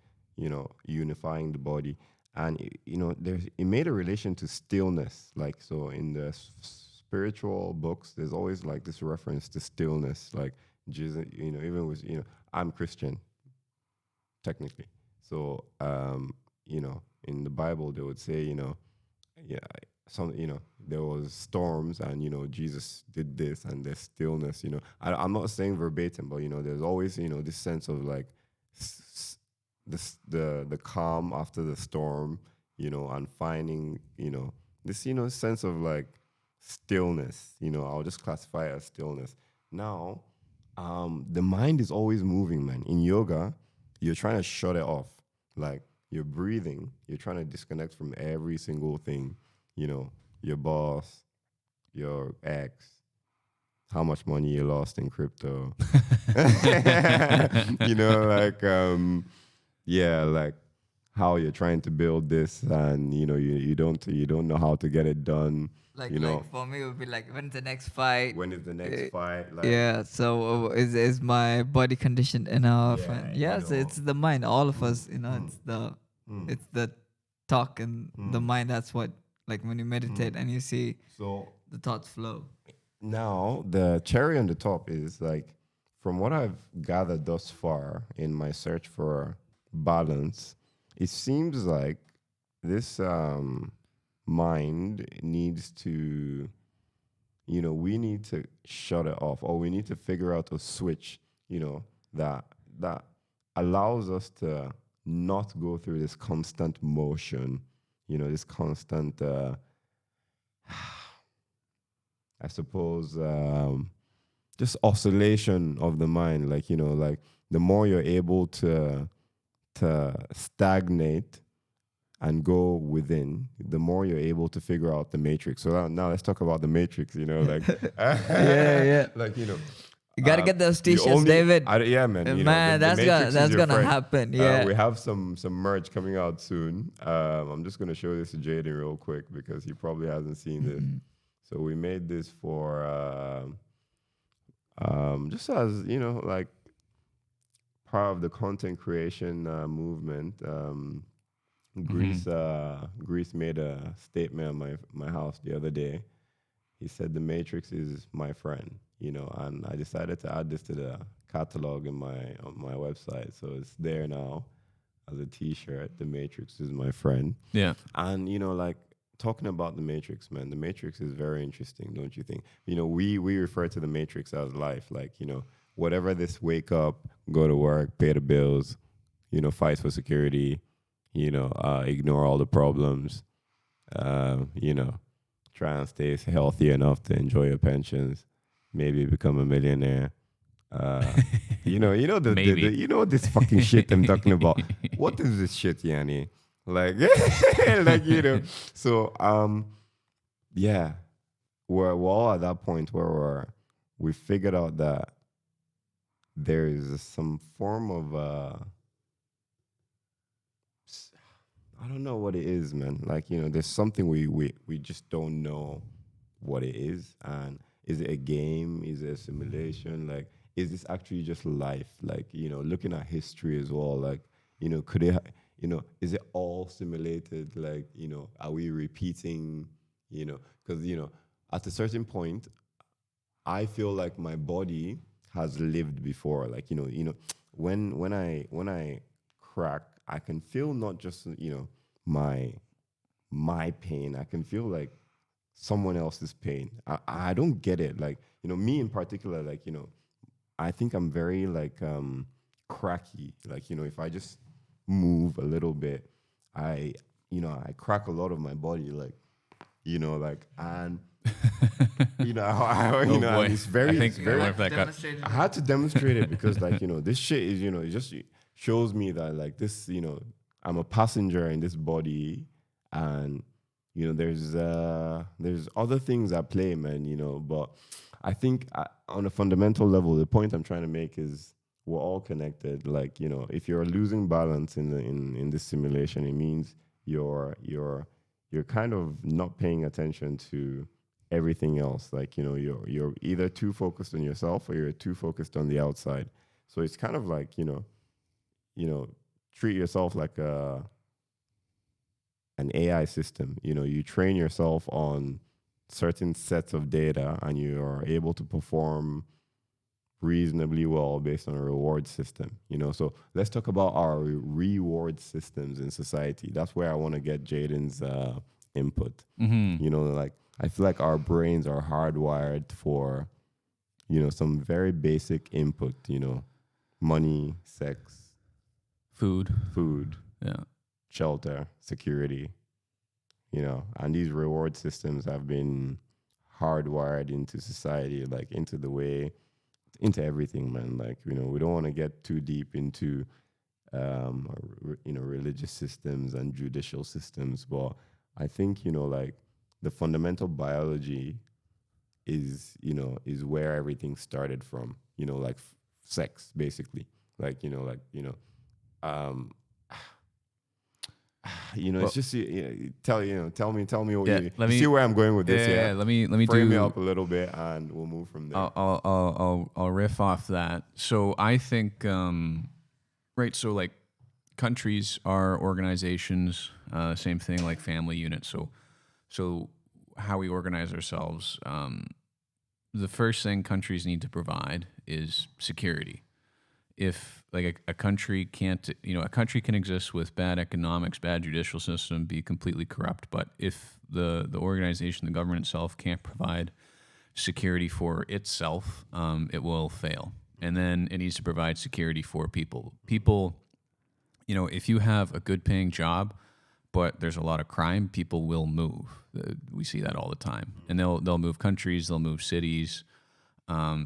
unifying the body. And it made a relation to stillness. Like, so in the spiritual books, there's always like this reference to stillness. Like Jesus, even with I'm Christian, technically. So in the Bible they would say there was storms, and Jesus did this, and there's stillness. I'm not saying verbatim, but there's always this sense of like the calm after the storm, and finding, this, sense of like stillness, I'll just classify it as stillness. Now, the mind is always moving, man. In yoga, you're trying to shut it off. Like, you're breathing, you're trying to disconnect from every single thing, your boss, your ex, how much money you lost in crypto. Like like how you're trying to build this, and you don't know how to get it done.
Like for me, it would be like, when's the next fight?
When is the next fight? Like,
Yeah. So is my body condition enough?
Yeah,
And yes, it's the mind. All of us,
Mm.
it's the talk and the mind. That's what, like, when you meditate and you see
So
the thoughts flow.
now the cherry on the top is like, from what I've gathered thus far in my search for balance, it seems like this mind needs to, we need to shut it off, or we need to figure out a switch, that allows us to not go through this constant motion, this constant I suppose just oscillation of the mind. Like, like the more you're able to stagnate and go within, the more you're able to figure out the matrix. So now let's talk about the matrix, like
Yeah.
like,
You gotta get those
you
t-shirts,
only-
David.
Yeah, man.
Man,
the
that's
Matrix
gonna
is your
gonna
friend.
happen. Yeah.
We have some merch coming out soon. I'm just gonna show this to Jaden real quick because he probably hasn't seen this. So we made this for just as like part of the content creation movement. Greece made a statement on my house the other day. He said the Matrix is my friend, and I decided to add this to the catalog on my website. So it's there now as a T-shirt. The Matrix is my friend.
Yeah.
And like, talking about the Matrix, man, the Matrix is very interesting, don't you think? We refer to the Matrix as life, like, whatever this: wake up, go to work, pay the bills, fight for security, ignore all the problems, try and stay healthy enough to enjoy your pensions, maybe become a millionaire. This fucking shit I'm talking about. What is this shit, Yanni? Like, like, So, yeah, we're all at that point where we figured out that there is some form of I don't know what it is, man. Like, there's something we just don't know what it is. And is it a game? Is it a simulation? Like, is this actually just life? Like, looking at history as well. Like, could it, is it all simulated? Like, are we repeating, because, at a certain point, I feel like my body has lived before. Like, when I crack, I can feel not just, my pain. I can feel like someone else's pain. I don't get it. Like, me in particular, like, I think I'm very like cracky. Like, if I just move a little bit, I crack a lot of my body, like, like, and and it's very,
I wonder if that got.
I had to demonstrate it because, like, this shit is, it just shows me that, like, this, I'm a passenger in this body, and there's other things at play, man. But I think on a fundamental level, the point I'm trying to make is we're all connected. Like, if you're losing balance in this simulation, it means you're kind of not paying attention to everything else. Like, you're either too focused on yourself or you're too focused on the outside. So it's kind of like, treat yourself like an AI system. You train yourself on certain sets of data, and you are able to perform reasonably well based on a reward system. So let's talk about our reward systems in society. That's where I want to get Jaden's input. Like, I feel like our brains are hardwired for, some very basic input, money, sex,
Food. Yeah.
shelter, security, and these reward systems have been hardwired into society, like into everything, man. Like, we don't want to get too deep into religious systems and judicial systems. But I think, like the fundamental biology is where everything started from, like sex, basically. Like, um,
Well,
it's just, tell me what
yeah,
you see where I'm going with this.
yeah,
Yeah.
let me
Frame it
do.
up a little bit and we'll move from there.
I'll riff off that. So I think right. So like countries are organizations. Same thing like family units. So how we organize ourselves. The first thing countries need to provide is security. If like a country can't, a country can exist with bad economics, bad judicial system, be completely corrupt, but if the organization, the government itself, can't provide security for itself, it will fail. And then it needs to provide security for people. People, if you have a good paying job, but there's a lot of crime, people will move. We see that all the time, and they'll move countries, they'll move cities.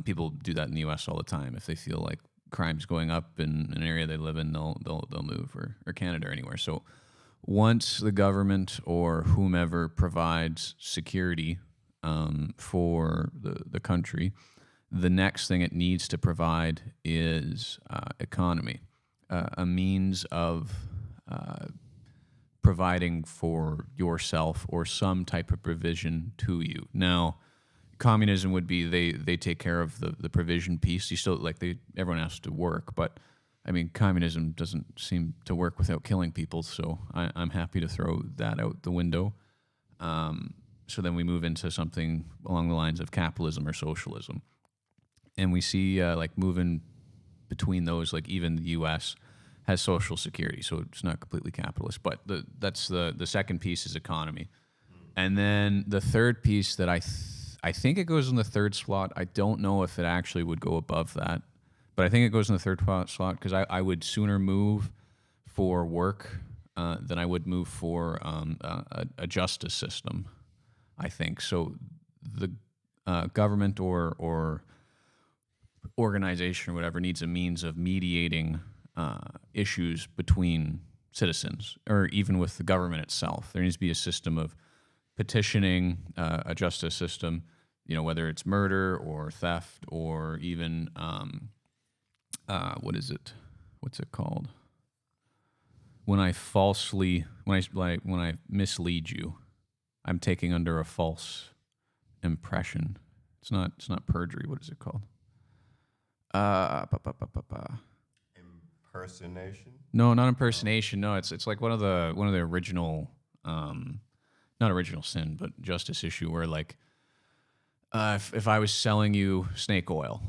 People do that in the U.S. all the time. If they feel like crime's going up in an area they live in, they'll move, or Canada or anywhere. So once the government or whomever provides security for the country, the next thing it needs to provide is economy, a means of providing for yourself or some type of provision to you. Now, communism would be they take care of the provision piece. You still everyone has to work, but I mean communism doesn't seem to work without killing people. So I'm happy to throw that out the window. So then we move into something along the lines of capitalism or socialism, and we see like moving between those. Like even the U.S. has social security, so it's not completely capitalist. But that's the second piece is economy, and then the third piece that I think it goes in the third slot. I don't know if it actually would go above that, but I think it goes in the third slot because I would sooner move for work than I would move for a justice system. I think so. The government or organization or whatever needs a means of mediating issues between citizens, or even with the government itself. There needs to be a system of petitioning, a justice system, whether it's murder or theft or even what is it? What's it called? When I mislead you, I'm taking under a false impression. It's not perjury. What is it called?
Impersonation?
No, not impersonation. No, it's like one of the original, not original sin, but justice issue where like, if I was selling you snake oil,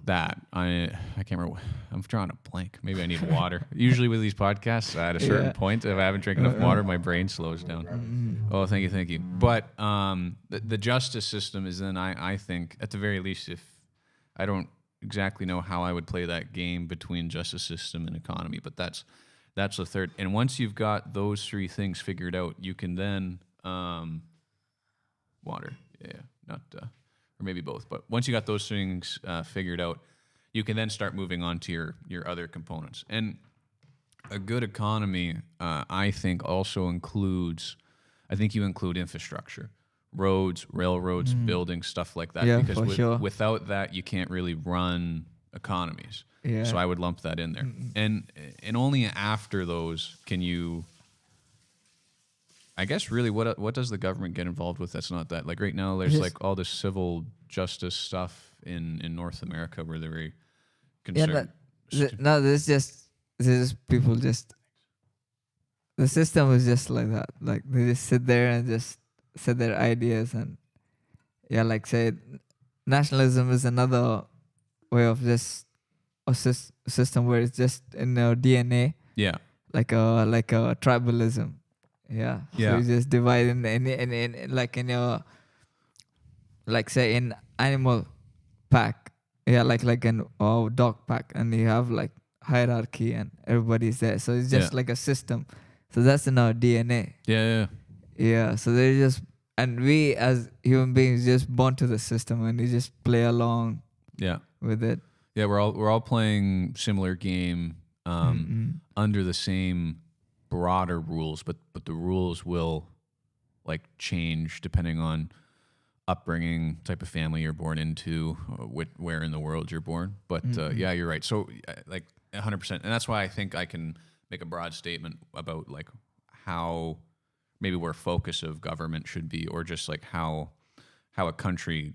that I can't remember. I'm drawing a blank. Maybe I need water. Usually with these podcasts, at a certain point, if I haven't drank enough water, my brain slows down. Oh, thank you. But the justice system is then I think at the very least, if I don't exactly know how I would play that game between justice system and economy, but that's the third. And once you've got those three things figured out, you can then water, not or maybe both. But once you got those things figured out, you can then start moving on to your other components. And a good economy, I think, also includes. I think you include infrastructure. Roads, railroads, buildings, stuff like that.
Yeah,
because
for sure.
without that, you can't really run economies.
Yeah.
So I would lump that in there. And only after those can you, I guess, really, what does the government get involved with? That's not that. Like right now, there's like all this civil justice stuff in North America where they're very concerned.
No, there's just people just. The system is just like that. Like they just sit there and just say their ideas, and like say nationalism is another way of just a system where it's just in our DNA.
Yeah.
Like a tribalism. Yeah.
Yeah.
So you just divide in like in your, like say in animal pack. Yeah, like in dog pack, and you have like hierarchy and everybody's there. So it's just like a system. So that's in our DNA.
Yeah.
Yeah, so they just, and we as human beings just born to the system and we just play along with it.
Yeah, we're all playing similar game under the same broader rules, but the rules will like change depending on upbringing, type of family you're born into, where in the world you're born. But yeah, you're right. So like 100%, and that's why I think I can make a broad statement about like how maybe where focus of government should be, or just like how a country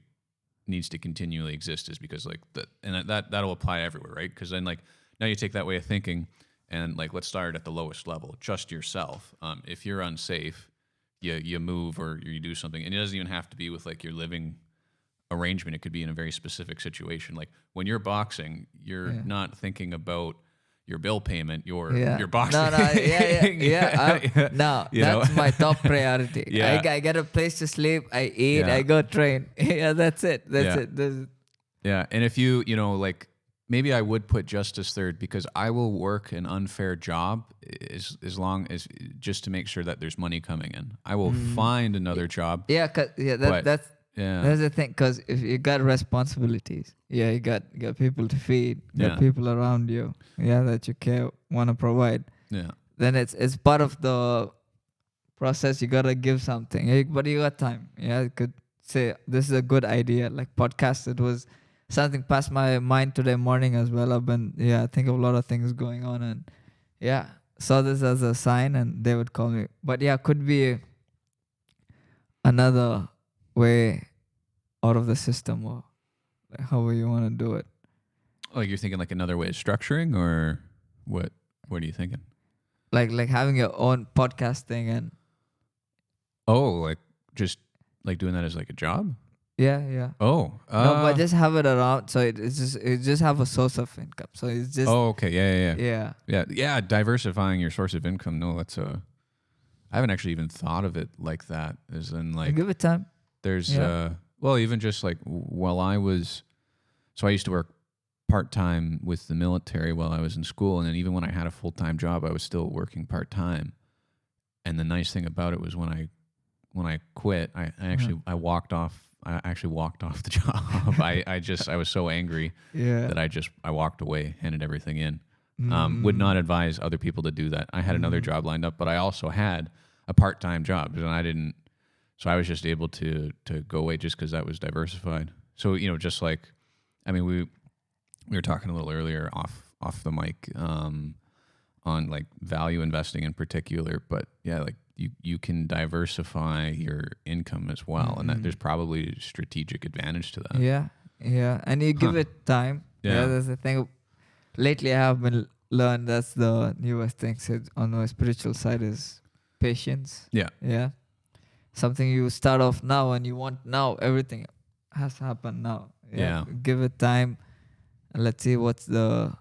needs to continually exist, is because like that'll apply everywhere, right? Because then like now you take that way of thinking and like let's start at the lowest level, just yourself. If you're unsafe, you move or you do something, and it doesn't even have to be with like your living arrangement. It could be in a very specific situation. Like when you're boxing, you're not thinking about your bill payment. You're boxing.
No, no, that's my top priority.
Yeah.
I get a place to sleep. I eat.
Yeah.
I go train. Yeah, that's it. That's it.
Yeah, and if you like, maybe I would put justice third, because I will work an unfair job as long as just to make sure that there's money coming in. I will find another job.
Yeah, that's
Yeah.
the thing. Because if you got responsibilities, you got people to feed, got people around you, that you want to provide.
Yeah.
Then it's part of the process. You gotta give something, but you got time. Yeah, you could say this is a good idea, like podcast. It was something passed my mind today morning as well. I've been I think of a lot of things going on, and saw this as a sign, and they would call me. But could be another way out of the system, or like however you want to do it.
Like you're thinking like another way of structuring, or what? What are you thinking?
Like having your own podcasting and
like just like doing that as like a job.
Yeah.
Oh,
no, but just have it around, so it just have a source of income. So it's just.
Oh, okay,
Yeah.
Yeah. Diversifying your source of income. No, that's I haven't actually even thought of it like that. As in like
Give it time.
there's well, even just like while I used to work part-time with the military while I was in school, and then even when I had a full-time job, I was still working part-time. And the nice thing about it was when I quit, I actually walked off the job. I was so angry that I walked away, handed everything in. Would not advise other people to do that. I had another job lined up, but I also had a part-time job, and so I was just able to go away just because that was diversified. So, just like, I mean, we were talking a little earlier off the mic on like value investing in particular, but like you can diversify your income as well, and that there's probably strategic advantage to that.
Yeah, and you give it time. Yeah, that's the thing. Lately, I have been learned that's the newest thing said on my spiritual side is patience. Yeah, something you start off now and you want now. Everything has to happen now.
Yeah.
Give it time, and let's see what the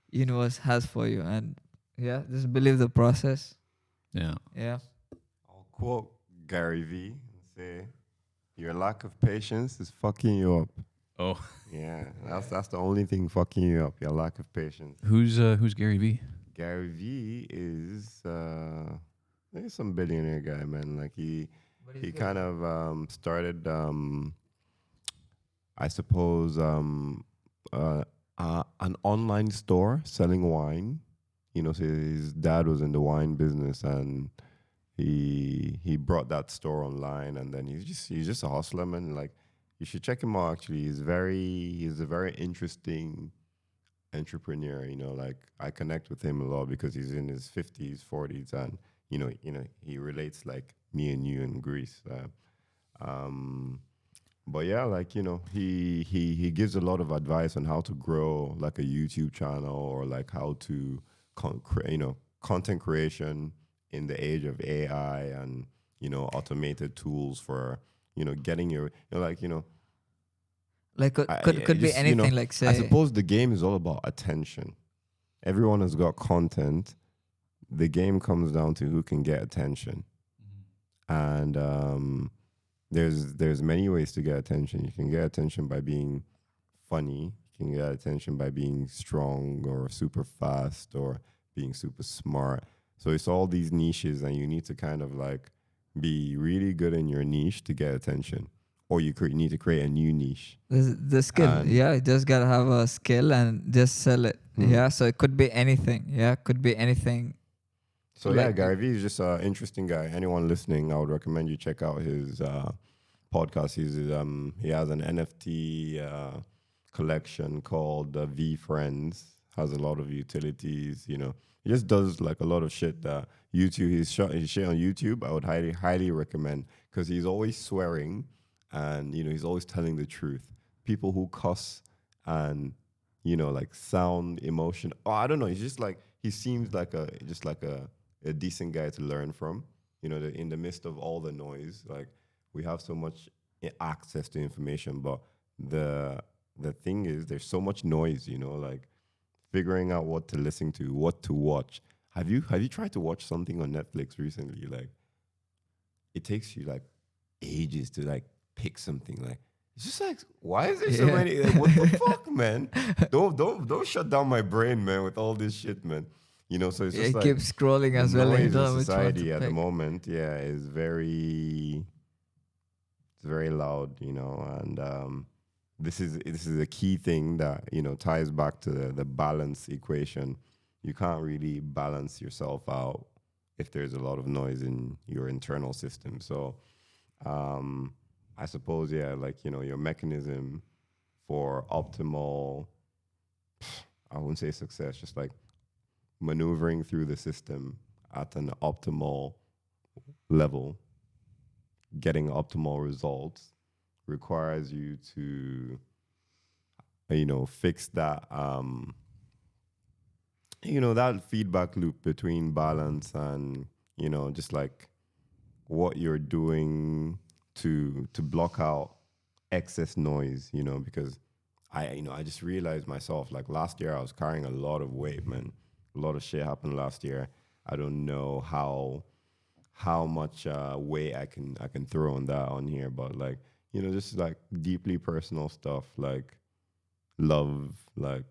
universe has for you, and just believe the process. Yeah.
I'll quote Gary V and say, "Your lack of patience is fucking you up."
Oh.
Yeah, that's the only thing fucking you up. Your lack of patience.
Who's Gary V?
Gary V is he's some billionaire guy, man. Like he kind of started I suppose an online store selling wine. So his dad was in the wine business, and he brought that store online, and then he's just a hustler, man. Like, you should check him out. Actually, he's a very interesting entrepreneur. Like, I connect with him a lot because he's in his 50s, 40s, and he relates like me and you in Greece. But yeah, like, he gives a lot of advice on how to grow like a YouTube channel, or like how to content creation in the age of AI, and automated tools for getting your
like could be anything. Like, say,
I suppose the game is all about attention. Everyone has got content. The game comes down to who can get attention, and there's many ways to get attention. You can get attention by being funny. You can get attention by being strong or super fast or being super smart. So it's all these niches, and you need to kind of like be really good in your niche to get attention. or you need to create a new niche.
The skill.
And
Yeah, you just gotta have a skill and just sell it. Yeah, so it could be anything. Yeah, could be anything.
so yeah,
Like
Gary Vee is just an interesting guy. Anyone listening, I would recommend you check out his podcast. He has an NFT collection called V Friends. Has a lot of utilities. He just does like a lot of shit that YouTube. His shit on YouTube. I would highly recommend because he's always swearing, and he's always telling the truth. People who cuss and like sound emotion. Oh, I don't know. He's just like he seems like a decent guy to learn from. In the midst of all the noise, like we have so much access to information, but the thing is, there's so much noise. Like figuring out what to listen to, what to watch. Have you tried to watch something on Netflix recently? Like it takes you like ages to like pick something. Like it's just like, why is there so many? Like, what the fuck, man? Don't shut down my brain, man, with all this shit, man. So it's just
it
like
keeps scrolling
the
as well. And you
noise
don't
in
know which one to
society at the
pick.
moment, is very, it's very loud, and this is a key thing that ties back to the balance equation. You can't really balance yourself out if there's a lot of noise in your internal system. So I suppose, like your mechanism for optimal, I wouldn't say success, just like maneuvering through the system at an optimal level, getting optimal results requires you to fix that that feedback loop between balance and just like what you're doing to block out excess noise, because I just realized myself, like last year I was carrying a lot of weight, man. A lot of shit happened last year. I don't know how much weight I can throw on that on here, but like just like deeply personal stuff, like love, like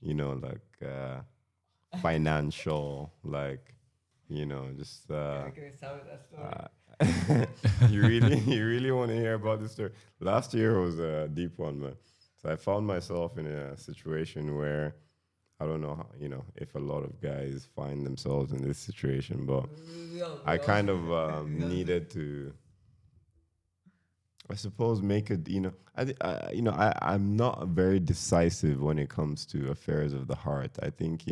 like financial, like just you really want to hear about this story. Last year was a deep one, man. So I found myself in a situation where I don't know how, if a lot of guys find themselves in this situation, but I kind of needed to, I suppose, make it. I'm not very decisive when it comes to affairs of the heart. I think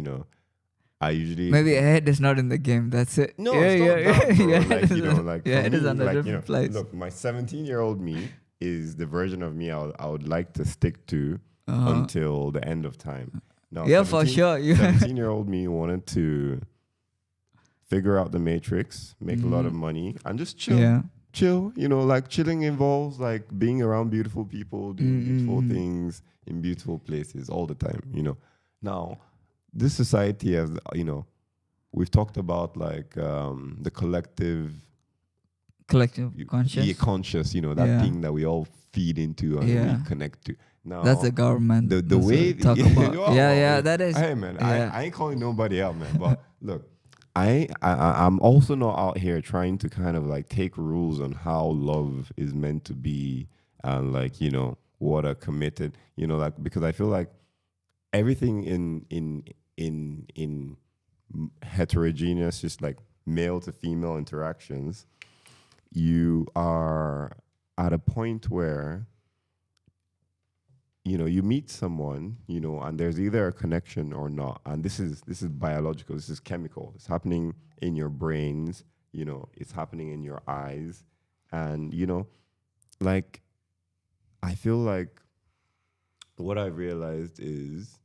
I usually
Maybe head is not in the game. That's it.
no,
yeah,
it's not
yeah,
that, bro.
yeah.
Like like
Yeah,
for
it
me,
is on a
like
different place.
look, my 17-year-old me is the version of me I would like to stick to until the end of time. Now,
Yeah, for sure.
17-year-old me wanted to figure out the matrix, make a lot of money, and just chill.
Yeah.
Chill, like chilling involves like being around beautiful people, doing beautiful things in beautiful places all the time, Now, this society has, we've talked about like the collective
Conscious.
conscious, that thing that we all feed into and we connect to. Now,
That's the government.
the
That's
way
what we talk about. Yeah, that is.
Hey man,
yeah.
I ain't calling nobody out, man. But look, I'm also not out here trying to kind of like take rules on how love is meant to be and like what a committed like, because I feel like everything in heterogeneous, just like male to female interactions, you are at a point where you meet someone, and there's either a connection or not. And this is biological, this is chemical. It's happening in your brains, it's happening in your eyes. And, like, I feel like what I've realized is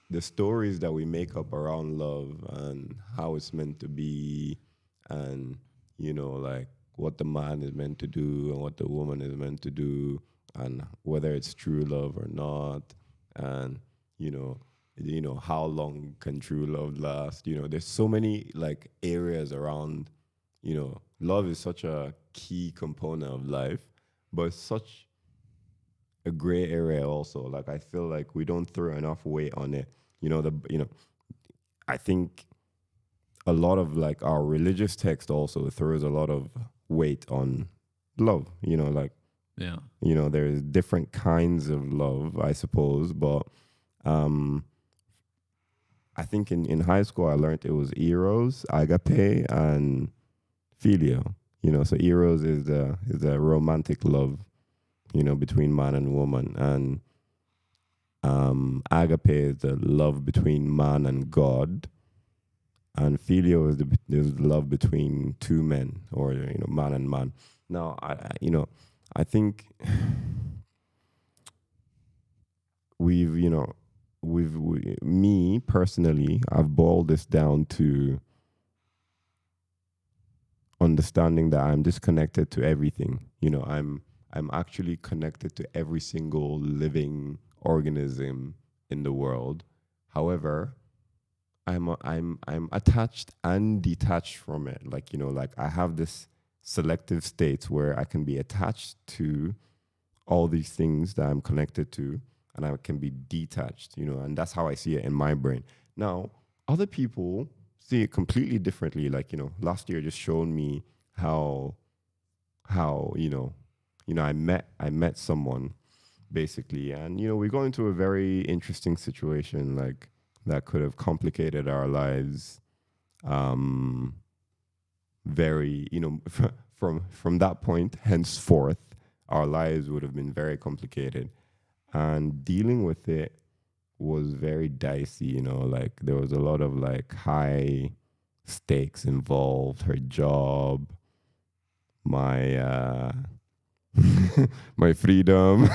the stories that we make up around love and how it's meant to be, and, like what the man is meant to do and what the woman is meant to do, and whether it's true love or not, and how long can true love last. There's so many like areas around. Love is such a key component of life, but it's such a gray area also. Like I feel like we don't throw enough weight on it. I think a lot of like our religious text also throws a lot of weight on love. Like
Yeah.
You know, there's different kinds of love, I suppose, but I think in high school I learned it was eros, agape, and filio. You know, so eros is the romantic love, you know, between man and woman, and agape is the love between man and God, and filio is the love between two men, or you know, man and man. Now, you know, I think me personally, I've boiled this down to understanding that I'm disconnected to everything. You know, I'm actually connected to every single living organism in the world. However, I'm attached and detached from it. Like, you know, like I have this selective states where I can be attached to all these things that I'm connected to, and I can be detached, you know, and that's how I see it in my brain. Now, other people see it completely differently. Like, you know, last year just shown me how I met someone basically, and you know, we got into a very interesting situation, like that could have complicated our lives very, you know, from that point henceforth our lives would have been very complicated, and dealing with it was very dicey. You know, like there was a lot of like high stakes involved, her job, my my freedom.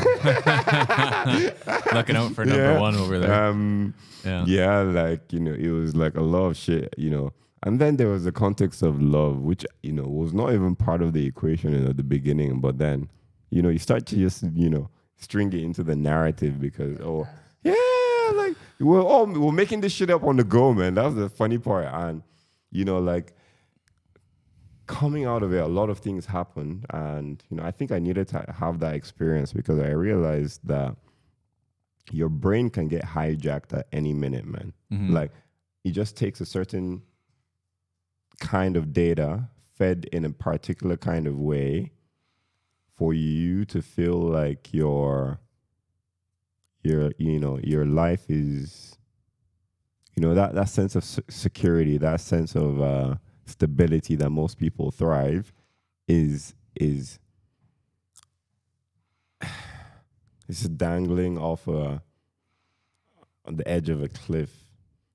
Looking out for number one over there.
Yeah, like, you know, it was like a lot of shit, you know. And then there was the context of love, which, you know, was not even part of the equation at the beginning. But then, you know, you start to just, you know, string it into the narrative because, oh, yeah, like we're making this shit up on the go, man. That was the funny part. And, you know, like coming out of it, a lot of things happened. And, you know, I think I needed to have that experience because I realized that your brain can get hijacked at any minute, man.
Mm-hmm.
Like it just takes a certain kind of data fed in a particular kind of way for you to feel like your life is, you know, that sense of security, that sense of stability that most people thrive is it's dangling off on the edge of a cliff.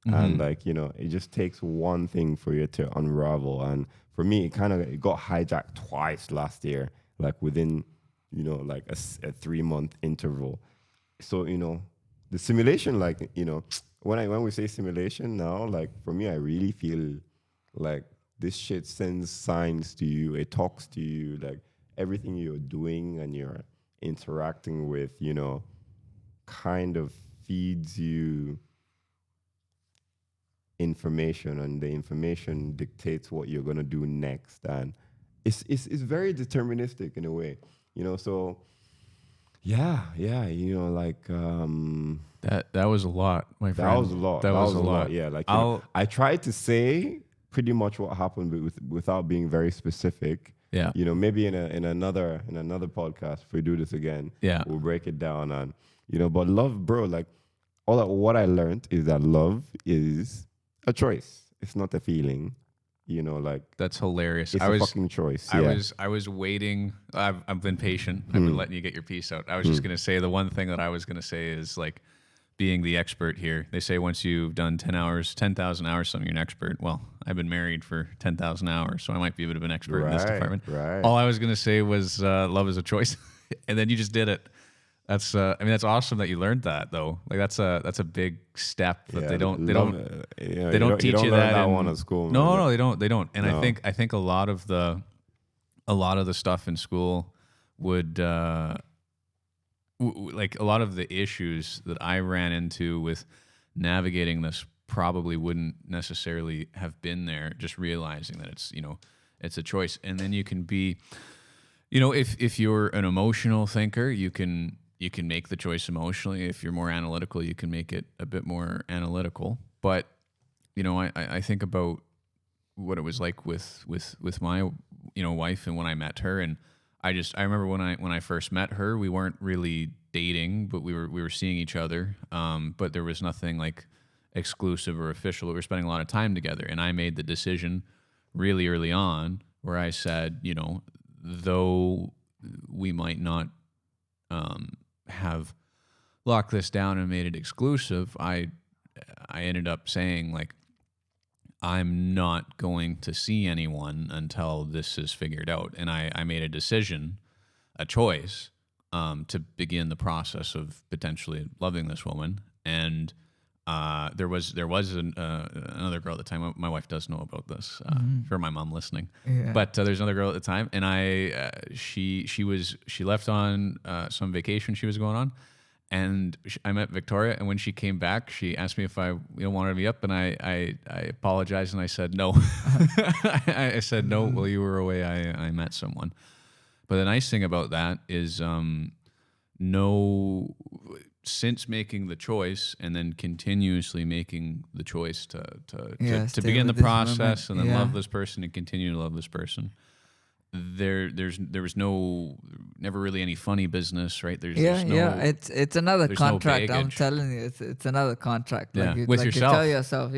Mm-hmm.
And like, you know, it just takes one thing for you to unravel. And for me, it got hijacked twice last year, like within, you know, like a 3-month interval. So, you know, the simulation, like, you know, when we say simulation now, like for me, I really feel like this shit sends signs to you. It talks to you, like everything you're doing and you're interacting with, you know, kind of feeds you information, and the information dictates what you're gonna do next. And it's very deterministic in a way, you know. So yeah, you know, like
That was a lot, my friend.
that was a lot.
That was a lot.
Yeah, like, you know, I tried to say pretty much what happened, but without being very specific.
Yeah.
You know, maybe in another podcast, if we do this again,
Yeah.
we'll break it down. And you know, but love, bro, like what I learned is that love is a choice. It's not a feeling. You know, like
That's hilarious.
it's a fucking choice. Yeah.
I was waiting. I've been patient. I've been letting you get your piece out. I was just gonna say the one thing that I was gonna say is like being the expert here. They say once you've done 10,000 hours, something you're an expert. Well, I've been married for 10,000 hours, so I might be a bit of an expert in this department.
Right.
All I was gonna say was love is a choice, and then you just did it. That's I mean that's awesome that you learned that though. Like that's a big step that they don't teach you that
one at school. Man.
No, they don't. And
No.
I think a lot of the stuff in school would like a lot of the issues that I ran into with navigating this probably wouldn't necessarily have been there. Just realizing that it's, you know, it's a choice, and then you can be, you know, if you're an emotional thinker, you can make the choice emotionally. If you're more analytical, you can make it a bit more analytical. But, you know, I think about what it was like with my, you know, wife and when I met her, and I remember when I first met her, we weren't really dating, but we were seeing each other. But there was nothing like exclusive or official. We were spending a lot of time together, and I made the decision really early on where I said, you know, though we might not have locked this down and made it exclusive, I ended up saying like, I'm not going to see anyone until this is figured out. And I made a decision, a choice, to begin the process of potentially loving this woman. And there was another girl at the time. My wife does know about this. For my mom listening, but there's another girl at the time, and she left on some vacation she was going on. And I met Victoria, and when she came back, she asked me if I wanted to be up, and I apologized, and I said no. I said no. While you were away, I met someone. But the nice thing about that is, since making the choice and then continuously making the choice to begin the process and then love this person and continue to love this person. There was never really any funny business, right? There's no,
it's another contract.
No
I'm telling you, it's another contract.
Yeah,
like
with
like
yourself.
You tell yourself,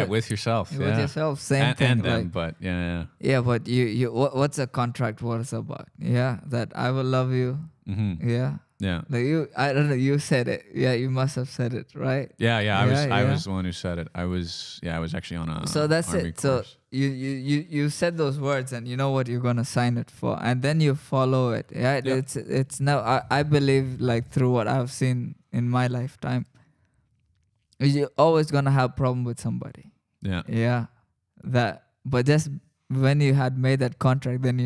with yourself,
with yourself, same thing.
And them,
like,
but yeah.
But what's a contract? What is about? Yeah, that I will love you.
Mm-hmm.
Yeah.
Yeah.
Like I don't know. You said it. Yeah, you must have said it, right?
Yeah. I was the one who said it. I was actually on a.
So that's
Army
it.
course.
So you said those words, and you know what you're gonna sign it for, and then you follow it. Yeah.
Yep.
It's now. I believe, like, through what I've seen in my lifetime, you're always gonna have problem with somebody.
Yeah.
Yeah. But just when you had made that contract, then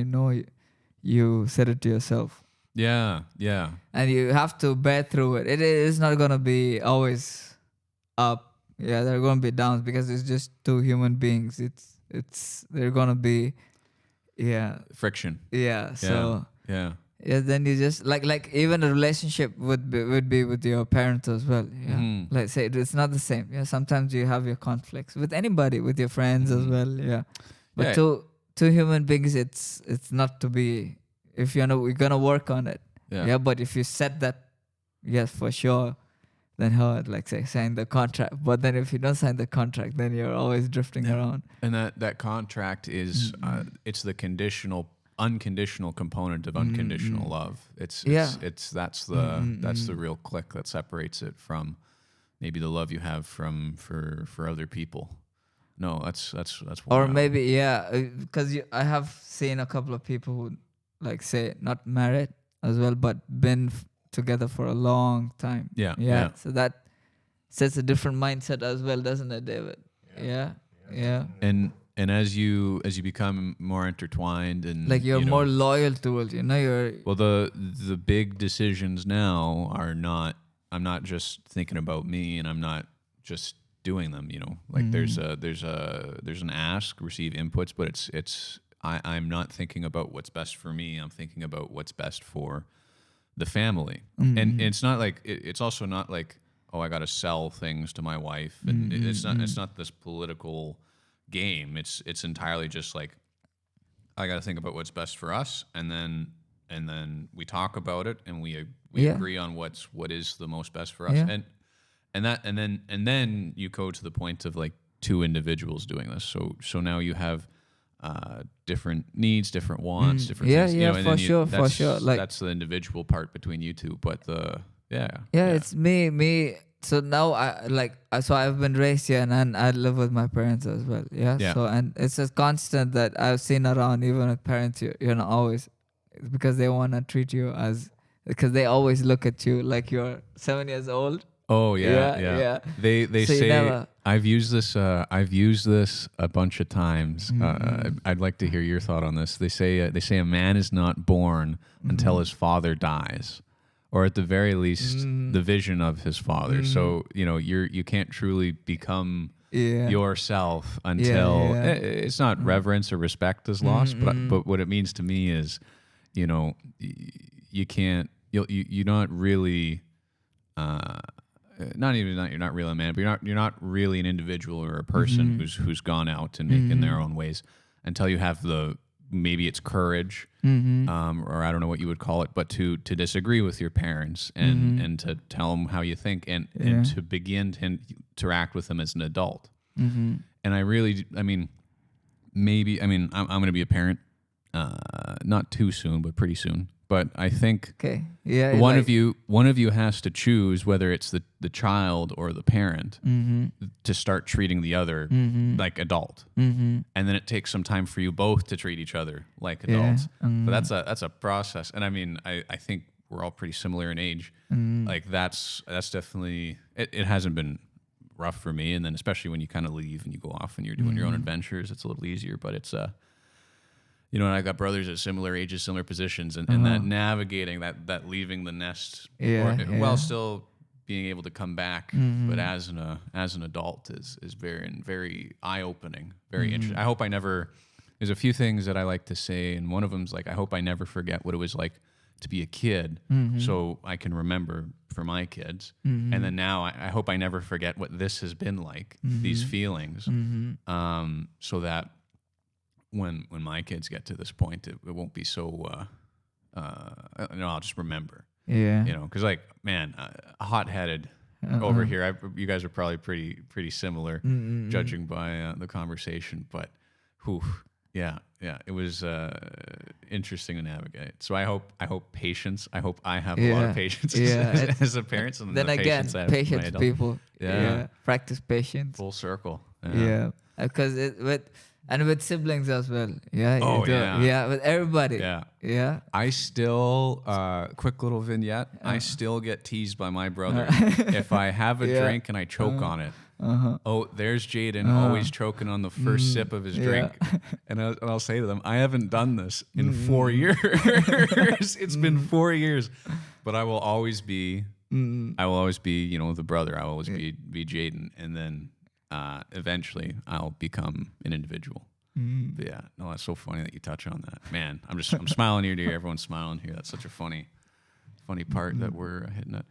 you said it to yourself.
Yeah.
And you have to bear through it. It is not going to be always up. Yeah, there are going to be downs because it's just two human beings. They're going to be,
friction.
Yeah. So
yeah.
Then you just like even a relationship would be with your parents as well. Yeah.
Mm-hmm.
Like, say it's not the same. Yeah. Sometimes you have your conflicts with anybody, with your friends as well. Yeah. But two human beings, it's not to be. If we're gonna work on it. Yeah. But if you set that, yes, for sure, then like say sign the contract. But then if you don't sign the contract, then you're always drifting around.
And that contract is it's the unconditional component of unconditional love. It's that's the real click that separates it from maybe the love you have for other people. No, that's
or maybe because I have seen a couple of people who, like, say, not married as well, but been together for a long time. Yeah. So that sets a different mindset as well, doesn't it, David? Yeah.
And as you become more intertwined and
like you're more loyal to it, you're.
Well, the big decisions now are not. I'm not just thinking about me, and I'm not just doing them. Like there's an ask, receive inputs, but I'm not thinking about what's best for me. I'm thinking about what's best for the family. And it's not like it's also not like, oh, I got to sell things to my wife, and it's not this political game. It's entirely just like, I got to think about what's best for us, and then we talk about it, and we agree on what is the most best for us, and then you go to the point of like two individuals doing this. So now you have different needs, different wants, different things.
For sure. Like,
that's the individual part between you two, but
it's me. So now I've been raised here, and I live with my parents as well. Yeah. So, and it's a constant that I've seen around, even with parents. You're not always, because they want to treat you because they always look at you like you're 7 years old.
Oh yeah. They so say I've used this a bunch of times. I'd like to hear your thought on this. They say a man is not born until his father dies, or at the very least the vision of his father. So you can't truly become yourself until it's not reverence or respect is lost. But what it means to me is, you're not really. You're not really a man, but you're not really an individual or a person who's gone out and making their own ways until you have the maybe it's courage, or I don't know what you would call it, but to disagree with your parents and to tell them how you think and to begin to interact with them as an adult. And I really, I mean, maybe, I mean, I'm going to be a parent, not too soon, but pretty soon. But I think one of you has to choose whether it's the child or the parent to start treating the other like adult, and then it takes some time for you both to treat each other like adults. But that's a process, and I mean I think we're all pretty similar in age. Like that's definitely it hasn't been rough for me, and then especially when you kind of leave and you go off and you're doing your own adventures, it's a little easier. But it's you know, and I got brothers at similar ages, similar positions, and that navigating that leaving the nest while still being able to come back, but as an adult is very eye opening, very interesting. I hope I never. There's a few things that I like to say, and one of them's like I hope I never forget what it was like to be a kid, so I can remember for my kids, and then now I hope I never forget what this has been like, these feelings, so that. When my kids get to this point, it won't be so. I'll just remember. Yeah. You know, because like, man, hot-headed over here. You guys are probably pretty similar, judging by the conversation. But, yeah, it was interesting to navigate. So I hope patience. I hope I have a lot of patience as a parent. And
then again, patience, people. Yeah. Practice patience.
Full circle.
Yeah, because with siblings as well. Yeah.
Oh, yeah.
Yeah, with everybody.
Yeah.
Yeah.
I still, quick little vignette, I still get teased by my brother if I have a drink and I choke on it. Oh, there's Jaden always choking on the first sip of his drink. And I'll say to them, I haven't done this in 4 years. It's been 4 years. But I will always be, you know, the brother. I will always be Jaden. And then eventually I'll become an individual. But yeah, no, that's so funny that you touch on that, man. I'm smiling ear to ear. Everyone's smiling here. That's such a funny part that we're hitting it.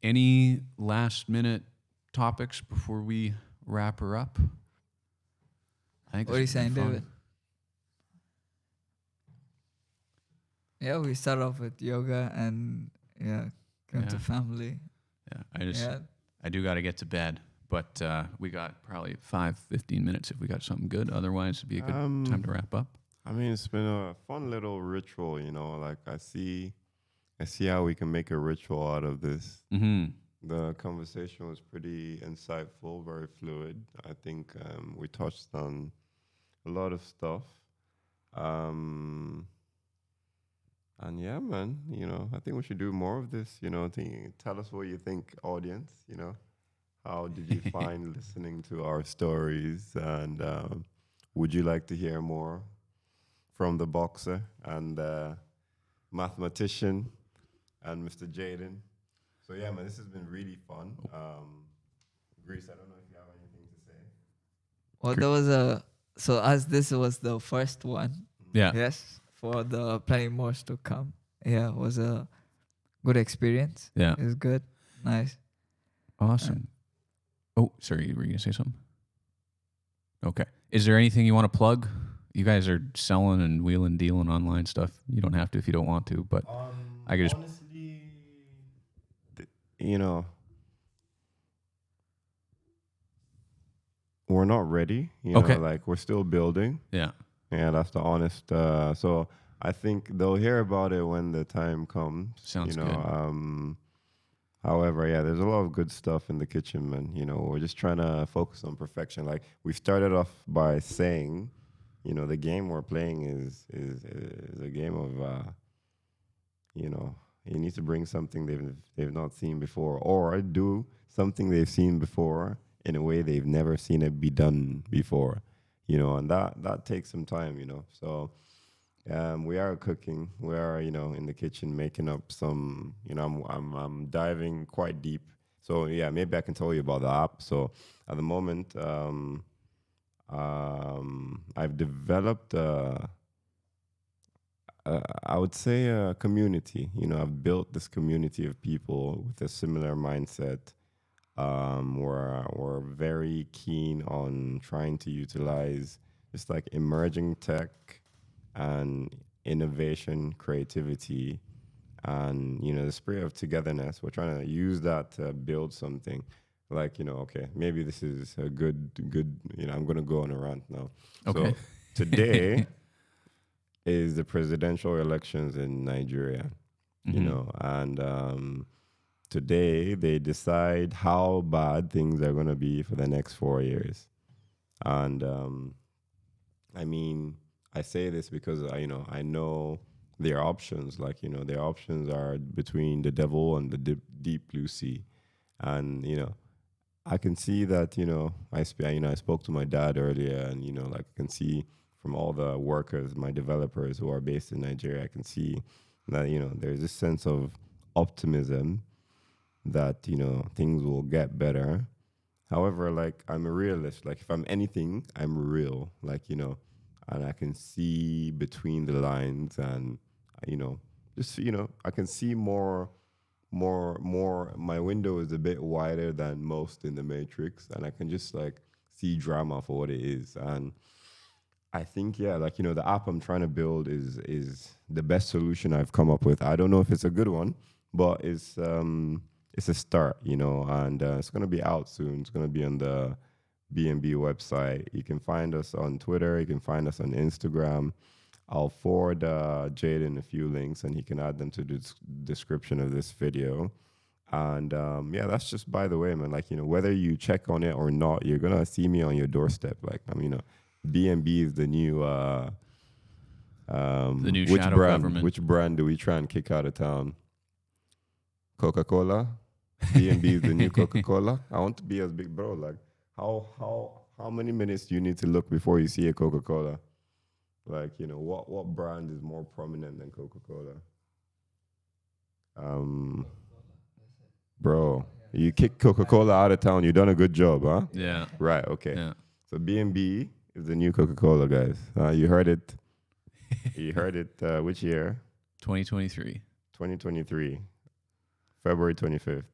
Any last minute topics before we wrap her up? I think.
What are you saying, David? Yeah, we start off with yoga and come to family.
Yeah, I do got to get to bed. But we got probably 5-15 minutes if we got something good. Otherwise, it'd be a good time to wrap up.
I mean, it's been a fun little ritual, you know. Like I see how we can make a ritual out of this. The conversation was pretty insightful, very fluid. I think we touched on a lot of stuff. And yeah, man, you know, I think we should do more of this. You know, tell us what you think, audience. You know. How did you find listening to our stories? And would you like to hear more from the boxer and mathematician and Mr. Jaden? So yeah, man, this has been really fun. Greece, I don't know if you have anything to say.
Well, there was so as this was the first one.
Yeah.
Yes, for the plenty more to come. Yeah, it was a good experience.
Yeah.
It was good. Nice.
Awesome. Oh, sorry, were you going to say something? Okay. Is there anything you want to plug? You guys are selling and wheeling, dealing online stuff. You don't have to if you don't want to, but I could just...
Honestly, you know, we're not ready. You know, like we're still building.
Yeah.
Yeah, that's the honest. So I think they'll hear about it when the time comes.
Sounds
good. However, yeah, there's a lot of good stuff in the kitchen, man. You know, we're just trying to focus on perfection. Like we started off by saying, you know, the game we're playing is a game of, you know, you need to bring something they've not seen before, or do something they've seen before in a way they've never seen it be done before. You know, and that takes some time. You know, so. We are cooking. We are, you know, in the kitchen making up some. You know, I'm diving quite deep. So yeah, maybe I can tell you about the app. So at the moment, I've developed, I would say, a community. You know, I've built this community of people with a similar mindset. We're very keen on trying to utilize just like emerging tech. and innovation, creativity, and the spirit of togetherness. We're trying to use that to build something. Like, okay, maybe this is a good. I'm gonna go on a rant now.
Okay.
So today is the presidential elections in Nigeria. And today they decide how bad things are gonna be for the next 4 years. And I mean, I say this because I know their options. Like, their options are between the devil and the deep blue sea. And I can see that I spoke to my dad earlier, and like I can see from all the workers, my developers who are based in Nigeria, I can see that there's this sense of optimism that things will get better. However, like, I'm a realist. Like, if I'm anything, I'm real. Like, and I can see between the lines, and you know, just I can see more. My window is a bit wider than most in the Matrix, and I can just like see drama for what it is. And I think, yeah, like, the app I'm trying to build is the best solution I've come up with. I don't know if it's a good one, but it's a start, and it's gonna be out soon. It's gonna be on the BNB website. You can find us on Twitter. You can find us on Instagram. I'll forward Jaden a few links, and he can add them to the description of this video. And yeah, that's just by the way, man. Like, whether you check on it or not, you're gonna see me on your doorstep. Like, BNB is the new which
shadow
brand?
government.
Which brand do we try and kick out of town? Coca-Cola. BNB is the new Coca-Cola. I want to be as big, bro. Like, how many minutes do you need to look before you see a Coca-Cola? Like, what brand is more prominent than Coca-Cola? Bro, you kick Coca-Cola out of town. You done a good job, huh?
Yeah.
Right. Okay.
Yeah.
So BNB is the new Coca-Cola, guys. You heard it. You heard it. Which year?
2023.
2023. February 25th.